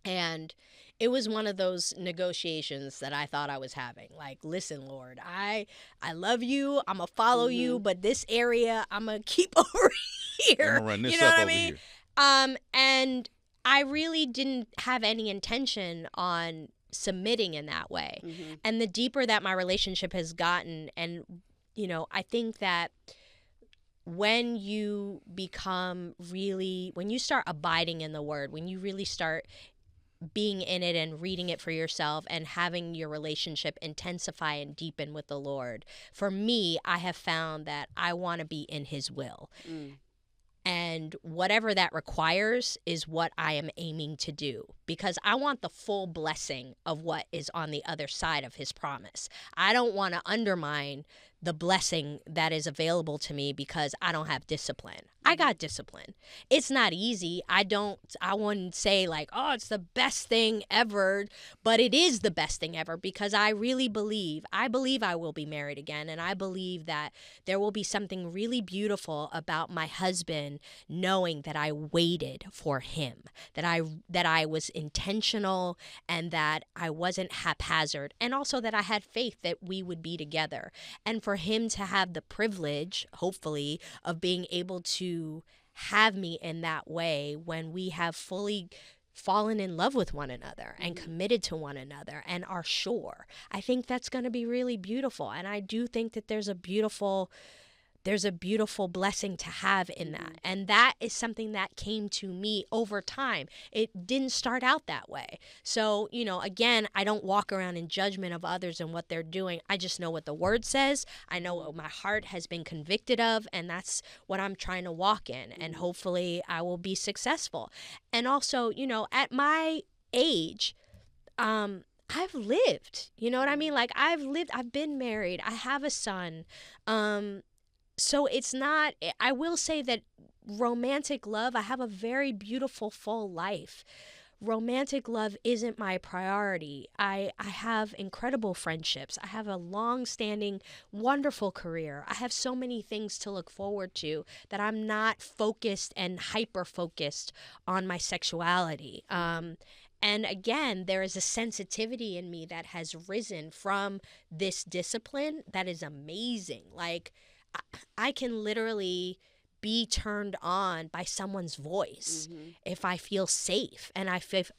Speaker 3: And it was one of those negotiations that I thought I was having. Like, listen, Lord, I love you. I'm going to follow you. But this area, I'm going to keep over here.
Speaker 1: I'm going to run this up over here.
Speaker 3: And I really didn't have any intention on submitting in that way. And the deeper that my relationship has gotten, and, you know, I think that when you when you start abiding in the word, when you really start being in it and reading it for yourself and having your relationship intensify and deepen with the Lord, for me, I have found that I want to be in his will. And whatever that requires is what I am aiming to do, because I want the full blessing of what is on the other side of his promise. I don't want to undermine the blessing that is available to me because I don't have discipline. I got discipline. It's not easy. I wouldn't say like, oh, it's the best thing ever, but it is the best thing ever, because I really believe I will be married again. And I believe that there will be something really beautiful about my husband knowing that I waited for him, that I was intentional, and that I wasn't haphazard, and also that I had faith that we would be together. And for him to have the privilege, hopefully, of being able to have me in that way when we have fully fallen in love with one another and committed to one another and are sure. I think that's going to be really beautiful. And I do think that there's a beautiful blessing to have in that. And that is something that came to me over time. It didn't start out that way. So, again, I don't walk around in judgment of others and what they're doing. I just know what the word says. I know what my heart has been convicted of, and that's what I'm trying to walk in. And hopefully I will be successful. And also, at my age, I've lived, you know what I mean? Like I've been married. I have a son. So it's not, I will say that romantic love, I have a very beautiful, full life. Romantic love isn't my priority. I have incredible friendships. I have a long-standing, wonderful career. I have so many things to look forward to that I'm not focused and hyper-focused on my sexuality. And again, there is a sensitivity in me that has risen from this discipline that is amazing. Like, I can literally be turned on by someone's voice if I feel safe and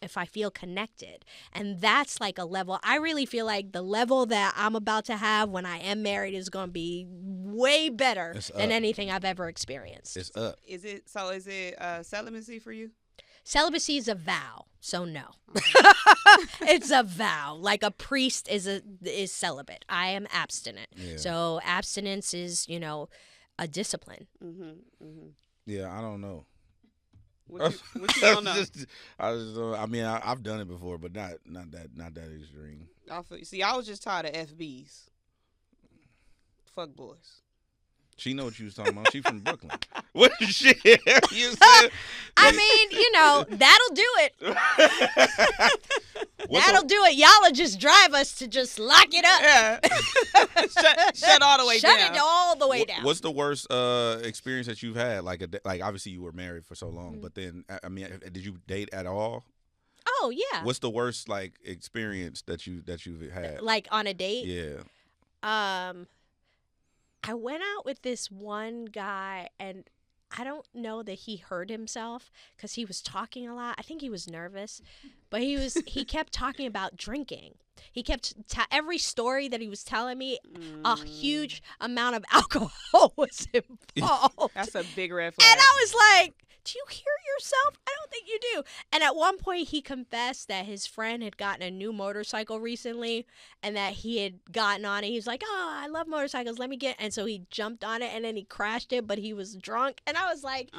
Speaker 3: if I feel connected. And that's like a level, I really feel like the level that I'm about to have when I am married is going to be way better than anything I've ever experienced.
Speaker 1: It's up.
Speaker 2: Is it celibacy for you?
Speaker 3: Celibacy is a vow, so no. It's a vow. Like a priest is celibate. I am abstinent. Yeah. So abstinence is, a discipline.
Speaker 1: Yeah, I don't know.
Speaker 2: What you don't know?
Speaker 1: I've done it before, but not that extreme.
Speaker 2: I was just tired of FBs. Fuck boys.
Speaker 1: She know what you was talking about. She from Brooklyn. What shit you said?
Speaker 3: I mean, that'll do it. That'll do it. Y'all'll just drive us to just lock it up.
Speaker 2: Yeah. Shut all the way down.
Speaker 3: Shut it all the way down.
Speaker 1: What's the worst experience that you've had? Like obviously you were married for so long, but then did you date at all?
Speaker 3: Oh yeah.
Speaker 1: What's the worst experience that you've had?
Speaker 3: Like on a date?
Speaker 1: Yeah.
Speaker 3: I went out with this one guy, and I don't know that he heard himself because he was talking a lot. I think he was nervous, but he kept talking about drinking. He kept every story that he was telling me, a huge amount of alcohol was involved.
Speaker 2: That's a big red flag.
Speaker 3: And I was like, do you hear yourself? I don't think you do. And at one point he confessed that his friend had gotten a new motorcycle recently and that he had gotten on it. He was like, oh, I love motorcycles. Let me get. And so he jumped on it and then he crashed it, but he was drunk. And I was like,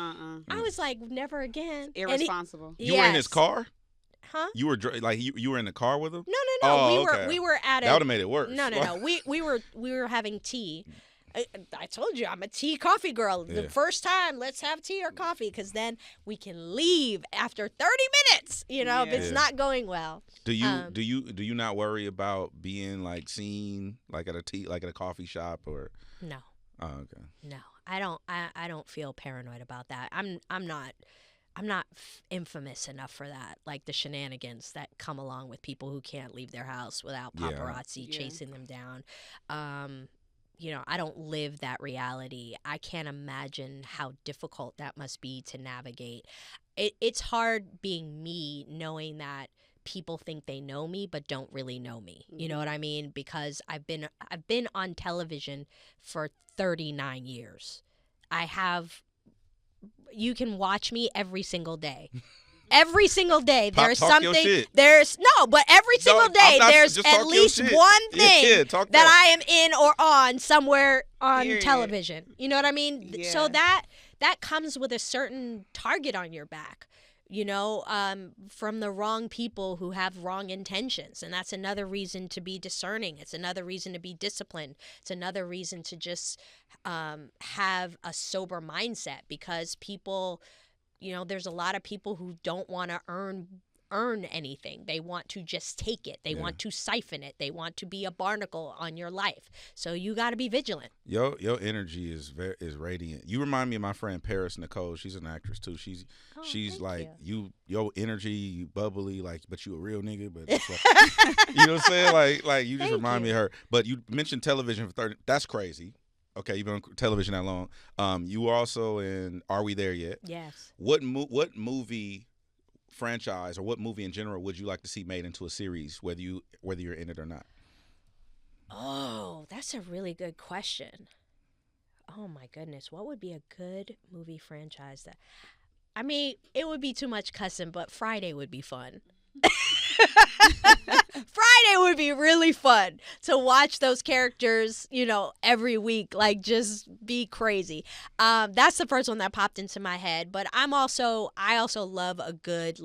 Speaker 3: never again.
Speaker 2: Irresponsible.
Speaker 1: You were in his car?
Speaker 3: Huh?
Speaker 1: You were you were in the car with him?
Speaker 3: No.
Speaker 1: Oh,
Speaker 3: we were at
Speaker 1: that would have made it worse.
Speaker 3: No. We were having tea. I told you I'm a tea coffee girl. Yeah. The first time, let's have tea or coffee, because then we can leave after 30 minutes. If it's not going well.
Speaker 1: Do you not worry about being seen at a coffee shop or?
Speaker 3: No.
Speaker 1: Oh, okay.
Speaker 3: No, I don't. I don't feel paranoid about that. I'm not infamous enough for that. Like the shenanigans that come along with people who can't leave their house without paparazzi chasing them down. I don't live that reality. I can't imagine how difficult that must be to navigate. It's hard being me, knowing that people think they know me but don't really know me. You know what I mean? Because I've been on television for 39 years. You can watch me every single day. Every single day,
Speaker 1: Pop,
Speaker 3: there's
Speaker 1: talk
Speaker 3: something.
Speaker 1: your shit.
Speaker 3: But every single day, there's
Speaker 1: just
Speaker 3: at
Speaker 1: talk your
Speaker 3: least
Speaker 1: shit.
Speaker 3: one thing
Speaker 1: talk
Speaker 3: that I am in or on somewhere on
Speaker 2: Period.
Speaker 3: television. You know what I mean?
Speaker 2: Yeah.
Speaker 3: So that comes with a certain target on your back, from the wrong people who have wrong intentions. And that's another reason to be discerning. It's another reason to be disciplined. It's another reason to just have a sober mindset, because people, there's a lot of people who don't want to earn anything. They want to just take it. They want to siphon it. They want to be a barnacle on your life. So you got to be vigilant.
Speaker 1: Your energy is radiant. You remind me of my friend Paris Nicole. She's an actress too. She's like you. Your energy, you bubbly, like, but you a real nigga. But it's like, you know what I'm saying? Like you just remind me of her. But you mentioned television for 30. That's crazy. Okay, you've been on television that long. You were also in Are We There Yet?
Speaker 3: Yes.
Speaker 1: What movie franchise, or what movie in general, would you like to see made into a series, whether you're in it or not?
Speaker 3: Oh, that's a really good question. Oh my goodness, what would be a good movie franchise it would be too much cussing, but Friday would be fun. Friday would be really fun to watch those characters, every week, like, just be crazy. That's the first one that popped into my head. But I also love a good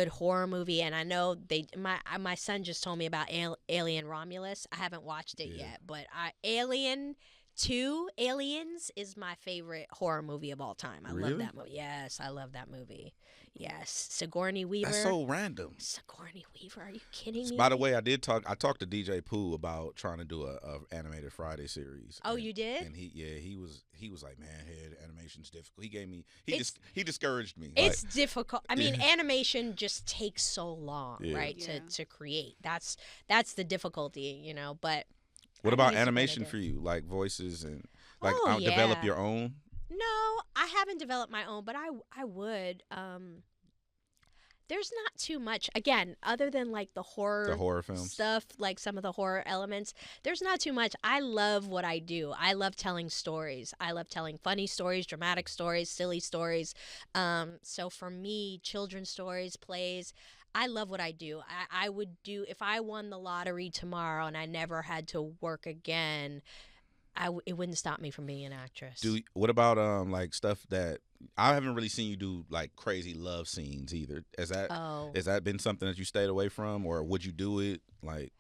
Speaker 3: horror movie, and I know my son just told me about Alien Romulus. I haven't watched it yet, but Alien 2, Aliens, is my favorite horror movie of all time. I love that movie. Yes, I love that movie. Yes, Sigourney Weaver.
Speaker 1: That's so random.
Speaker 3: Sigourney Weaver, are you kidding me?
Speaker 1: By the way, I talked to DJ Pooh about trying to do a animated Friday series.
Speaker 3: Oh, you did?
Speaker 1: And he was like, man, animation's difficult. He discouraged me.
Speaker 3: It's difficult. I mean, animation just takes so long, right? To create. That's the difficulty, but
Speaker 1: what about animation for you? Like voices and develop your own?
Speaker 3: No, I haven't developed my own, but I would. There's not too much, again, other than like the horror
Speaker 1: films
Speaker 3: stuff, like some of the horror elements. There's not too much. I love what I do. I love telling stories. I love telling funny stories, dramatic stories, silly stories. So for me, children's stories, plays, I love what I do. I would do, if I won the lottery tomorrow and I never had to work again, it wouldn't stop me from being an actress.
Speaker 1: What about like stuff that I haven't really seen you do, like crazy love scenes either? Has that been something that you stayed away from, or would you do it like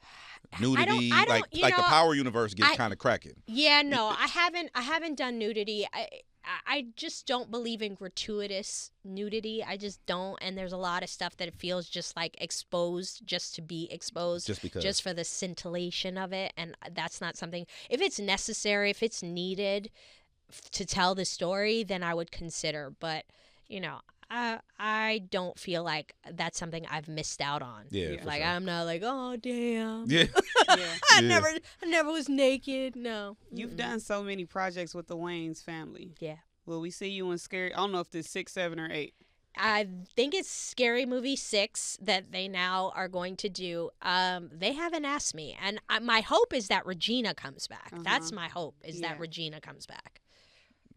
Speaker 1: nudity?
Speaker 3: I don't,
Speaker 1: like the Power universe gets kind of cracking.
Speaker 3: Yeah, no, I haven't done nudity. I just don't believe in gratuitous nudity. I just don't. And there's a lot of stuff that it feels just like exposed just to be exposed. Just for the scintillation of it. And that's not something. If it's necessary, if it's needed to tell the story, then I would consider. But, I don't feel like that's something I've missed out on.
Speaker 1: Yeah.
Speaker 3: Like,
Speaker 1: sure.
Speaker 3: I'm not like, oh, damn.
Speaker 1: Yeah.
Speaker 3: I never was naked. No.
Speaker 2: You've done so many projects with the Wayans family.
Speaker 3: Yeah.
Speaker 2: Will we see you in Scary? I don't know if it's 6, 7, or 8.
Speaker 3: I think it's Scary Movie 6 that they now are going to do. They haven't asked me. And my hope is that Regina comes back.
Speaker 2: Uh-huh.
Speaker 3: That's my hope, is that Regina comes back.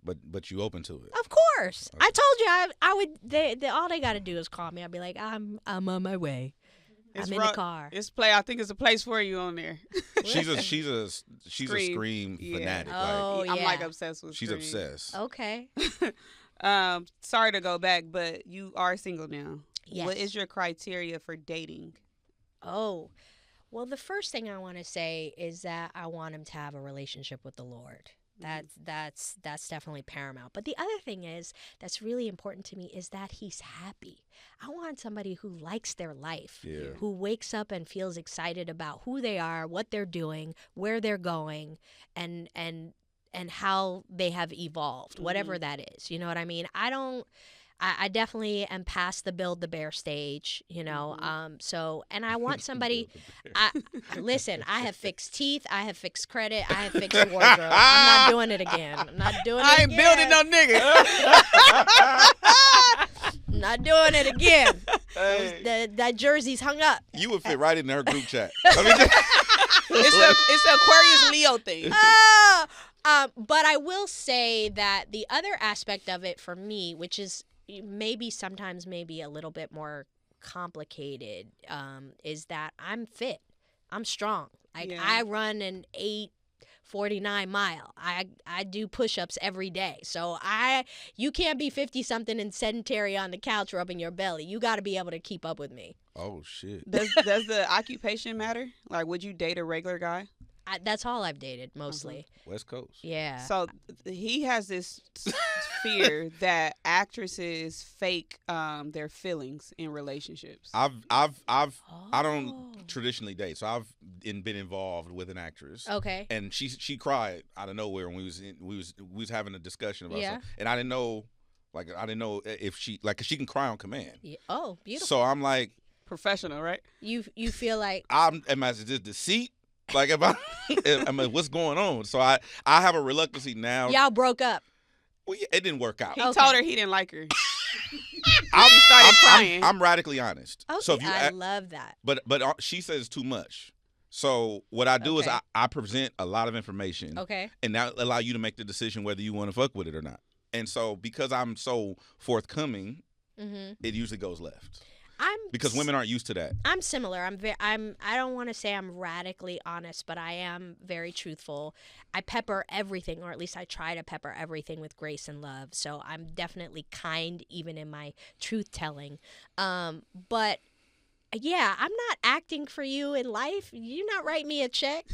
Speaker 1: But you open to it?
Speaker 3: Of course. Okay. I told you I would. All they got to do is call me. I'll be like, I'm on my way. I'm in the car.
Speaker 2: I think it's a place for you on there.
Speaker 1: She's a Scream fanatic.
Speaker 3: Oh,
Speaker 2: I'm like obsessed with
Speaker 1: Scream. She's obsessed.
Speaker 3: Okay.
Speaker 2: Sorry to go back, but you are single now.
Speaker 3: Yes.
Speaker 2: What is your criteria for dating?
Speaker 3: Oh, well, the first thing I want to say is that I want him to have a relationship with the Lord. That's definitely paramount. But the other thing that's really important to me is that he's happy. I want somebody who likes their life, who wakes up and feels excited about who they are, what they're doing, where they're going, and how they have evolved, whatever that is. You know what I mean? I definitely am past the build the bear stage, So, and I want somebody, listen, I have fixed teeth, I have fixed credit, I have fixed wardrobe. I'm not doing it again.
Speaker 2: I ain't building no nigga.
Speaker 3: Not doing it again. Hey. That jersey's hung up.
Speaker 1: You would fit right in her group chat.
Speaker 2: It's the Aquarius Leo thing.
Speaker 3: But I will say that the other aspect of it for me, which is sometimes maybe a little bit more complicated, is that I'm fit. I'm strong. Like I run an 8:49 mile. I do push-ups every day. So you can't be 50-something and sedentary on the couch rubbing your belly. You got to be able to keep up with me.
Speaker 1: Oh shit.
Speaker 2: Does the occupation matter? Like, would you date a regular guy?
Speaker 3: That's all I've dated, mostly.
Speaker 1: West Coast.
Speaker 3: Yeah.
Speaker 2: So he has this fear that actresses fake their feelings in relationships.
Speaker 1: I don't traditionally date, so I've been involved with an actress.
Speaker 3: Okay.
Speaker 1: And she cried out of nowhere when we was having a discussion about something, and I didn't know if she cause she can cry on command.
Speaker 3: Yeah. Oh, beautiful.
Speaker 1: So I'm like,
Speaker 2: professional, right?
Speaker 3: You feel like
Speaker 1: am I just deceit? Like if I mean, what's going on? So I have a reluctancy now.
Speaker 3: Y'all broke up.
Speaker 1: Well, yeah, it didn't work out.
Speaker 2: He told her he didn't like her.
Speaker 1: She
Speaker 2: started crying.
Speaker 1: I'm radically honest.
Speaker 3: Okay,
Speaker 1: So if
Speaker 3: I love that.
Speaker 1: But she says too much. So what I do is I present a lot of information.
Speaker 3: Okay.
Speaker 1: And that allow you to make the decision whether you want to fuck with it or not. And so because I'm so forthcoming, it usually goes left. Because women aren't used to that.
Speaker 3: I'm similar. I don't want to say I'm radically honest, but I am very truthful. I pepper everything, or at least I try to pepper everything with grace and love. So I'm definitely kind even in my truth telling. But yeah, I'm not acting for you in life. You not write me a check.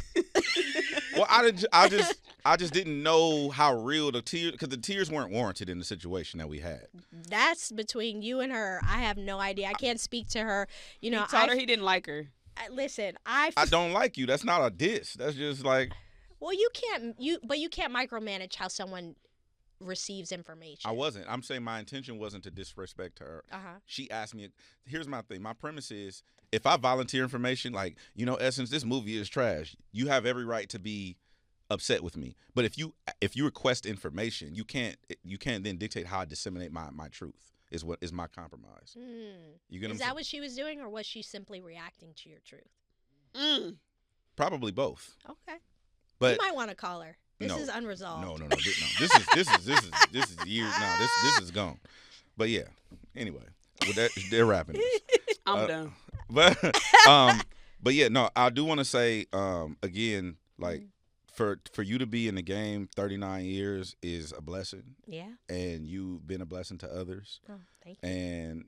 Speaker 1: Well, I just didn't know how real the tears, because the tears weren't warranted in the situation that we had.
Speaker 3: That's between you and her. I have no idea. I can't speak to her. You know,
Speaker 2: he told her he didn't like her.
Speaker 3: Listen,
Speaker 1: I don't like you. That's not a diss. That's just like.
Speaker 3: Well, you can't micromanage how someone receives information.
Speaker 1: I wasn't. I'm saying my intention wasn't to disrespect her. She asked me. Here's my thing. My premise is, if I volunteer information, like, Essence, this movie is trash, you have every right to be upset with me. But if you request information, you can't then dictate how I disseminate my truth. Is my compromise. You get
Speaker 3: Is that what she was doing, or was she simply reacting to your truth?
Speaker 1: Probably both.
Speaker 3: Okay.
Speaker 1: But
Speaker 3: you might want to call her. This is unresolved.
Speaker 1: No. This is years now. This is gone. But yeah. Anyway, they're wrapping this.
Speaker 2: I'm done.
Speaker 1: But yeah, no. I do want to say again, like for you to be in the game 39 years is a blessing.
Speaker 3: Yeah.
Speaker 1: And you've been a blessing to others.
Speaker 3: Oh, thank you.
Speaker 1: And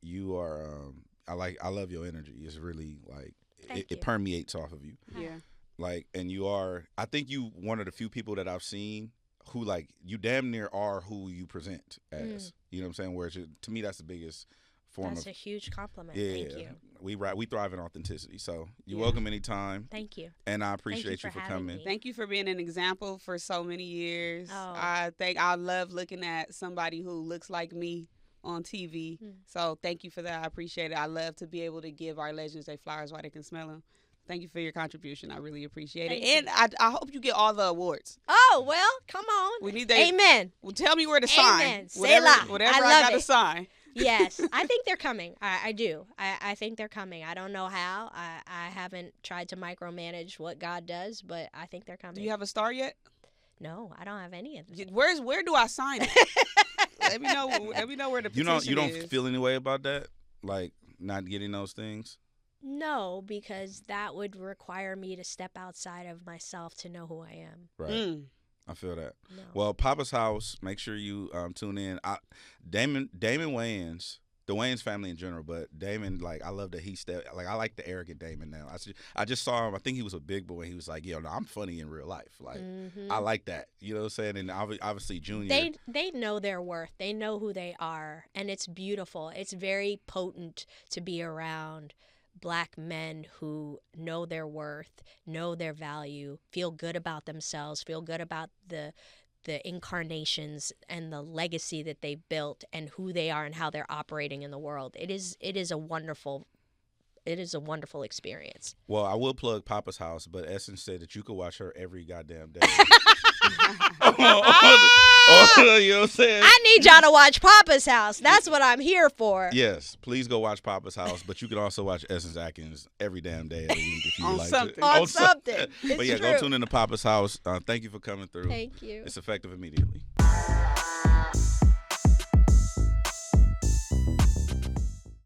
Speaker 1: you are. I love your energy. It's really like it permeates off of you.
Speaker 2: Yeah.
Speaker 1: Like, and you are, I think you one of the few people that I've seen who, like, you damn near are who you present as. You know what I'm saying? Where to me, that's the biggest form
Speaker 3: That's a huge compliment.
Speaker 1: Yeah,
Speaker 3: Thank you.
Speaker 1: We thrive in authenticity. So you're welcome anytime.
Speaker 3: Thank you.
Speaker 1: And I appreciate you for coming.
Speaker 3: Me.
Speaker 2: Thank you for being an example for so many years.
Speaker 3: Oh.
Speaker 2: I love looking at somebody who looks like me on TV. So thank you for that. I appreciate it. I love to be able to give our legends their flowers while they can smell them. Thank you for your contribution. I really appreciate it. And I hope you get all the awards.
Speaker 3: Oh, well, come on.
Speaker 2: We need
Speaker 3: Amen.
Speaker 2: Well, tell me where to sign.
Speaker 3: Amen.
Speaker 2: Whatever I got to sign.
Speaker 3: Yes, I think they're coming. I do. I think they're coming. I don't know how. I haven't tried to micromanage what God does, but I think they're coming.
Speaker 2: Do you have a star yet?
Speaker 3: No, I don't have any of them.
Speaker 2: Where do I sign it? Let me know where the petition is.
Speaker 1: You don't feel any way about that? Like not getting those things?
Speaker 3: No, because that would require me to step outside of myself to know who I am.
Speaker 1: Right. I feel that.
Speaker 3: No.
Speaker 1: Well, Poppa's House, make sure you tune in. Damon Wayans, the Wayans family in general, but Damon, like, I love that he stepped. Like, I like the arrogant Damon now. I just saw him. I think he was a big boy. He was like, no, I'm funny in real life. Like, I like that. You know what I'm saying? And obviously Junior.
Speaker 3: They know their worth. They know who they are, and it's beautiful. It's very potent to be around Black men who know their worth, know their value, feel good about themselves, feel good about the incarnations and the legacy that they built and who they are and how they're operating in the world. It's it is a wonderful experience.
Speaker 1: Well, I will plug Poppa's house, but Essence said that you could watch her every goddamn day. You know what I'm saying?
Speaker 3: I need y'all to watch Poppa's house. That's what I'm here for.
Speaker 1: Yes, please go watch Poppa's house, but you can also watch Essence Atkins every damn day of the week if you
Speaker 2: On
Speaker 1: like
Speaker 2: something.
Speaker 1: it.
Speaker 3: On something.
Speaker 1: But yeah, go tune into Poppa's house. Thank you for coming through.
Speaker 3: Thank you.
Speaker 1: It's effective immediately.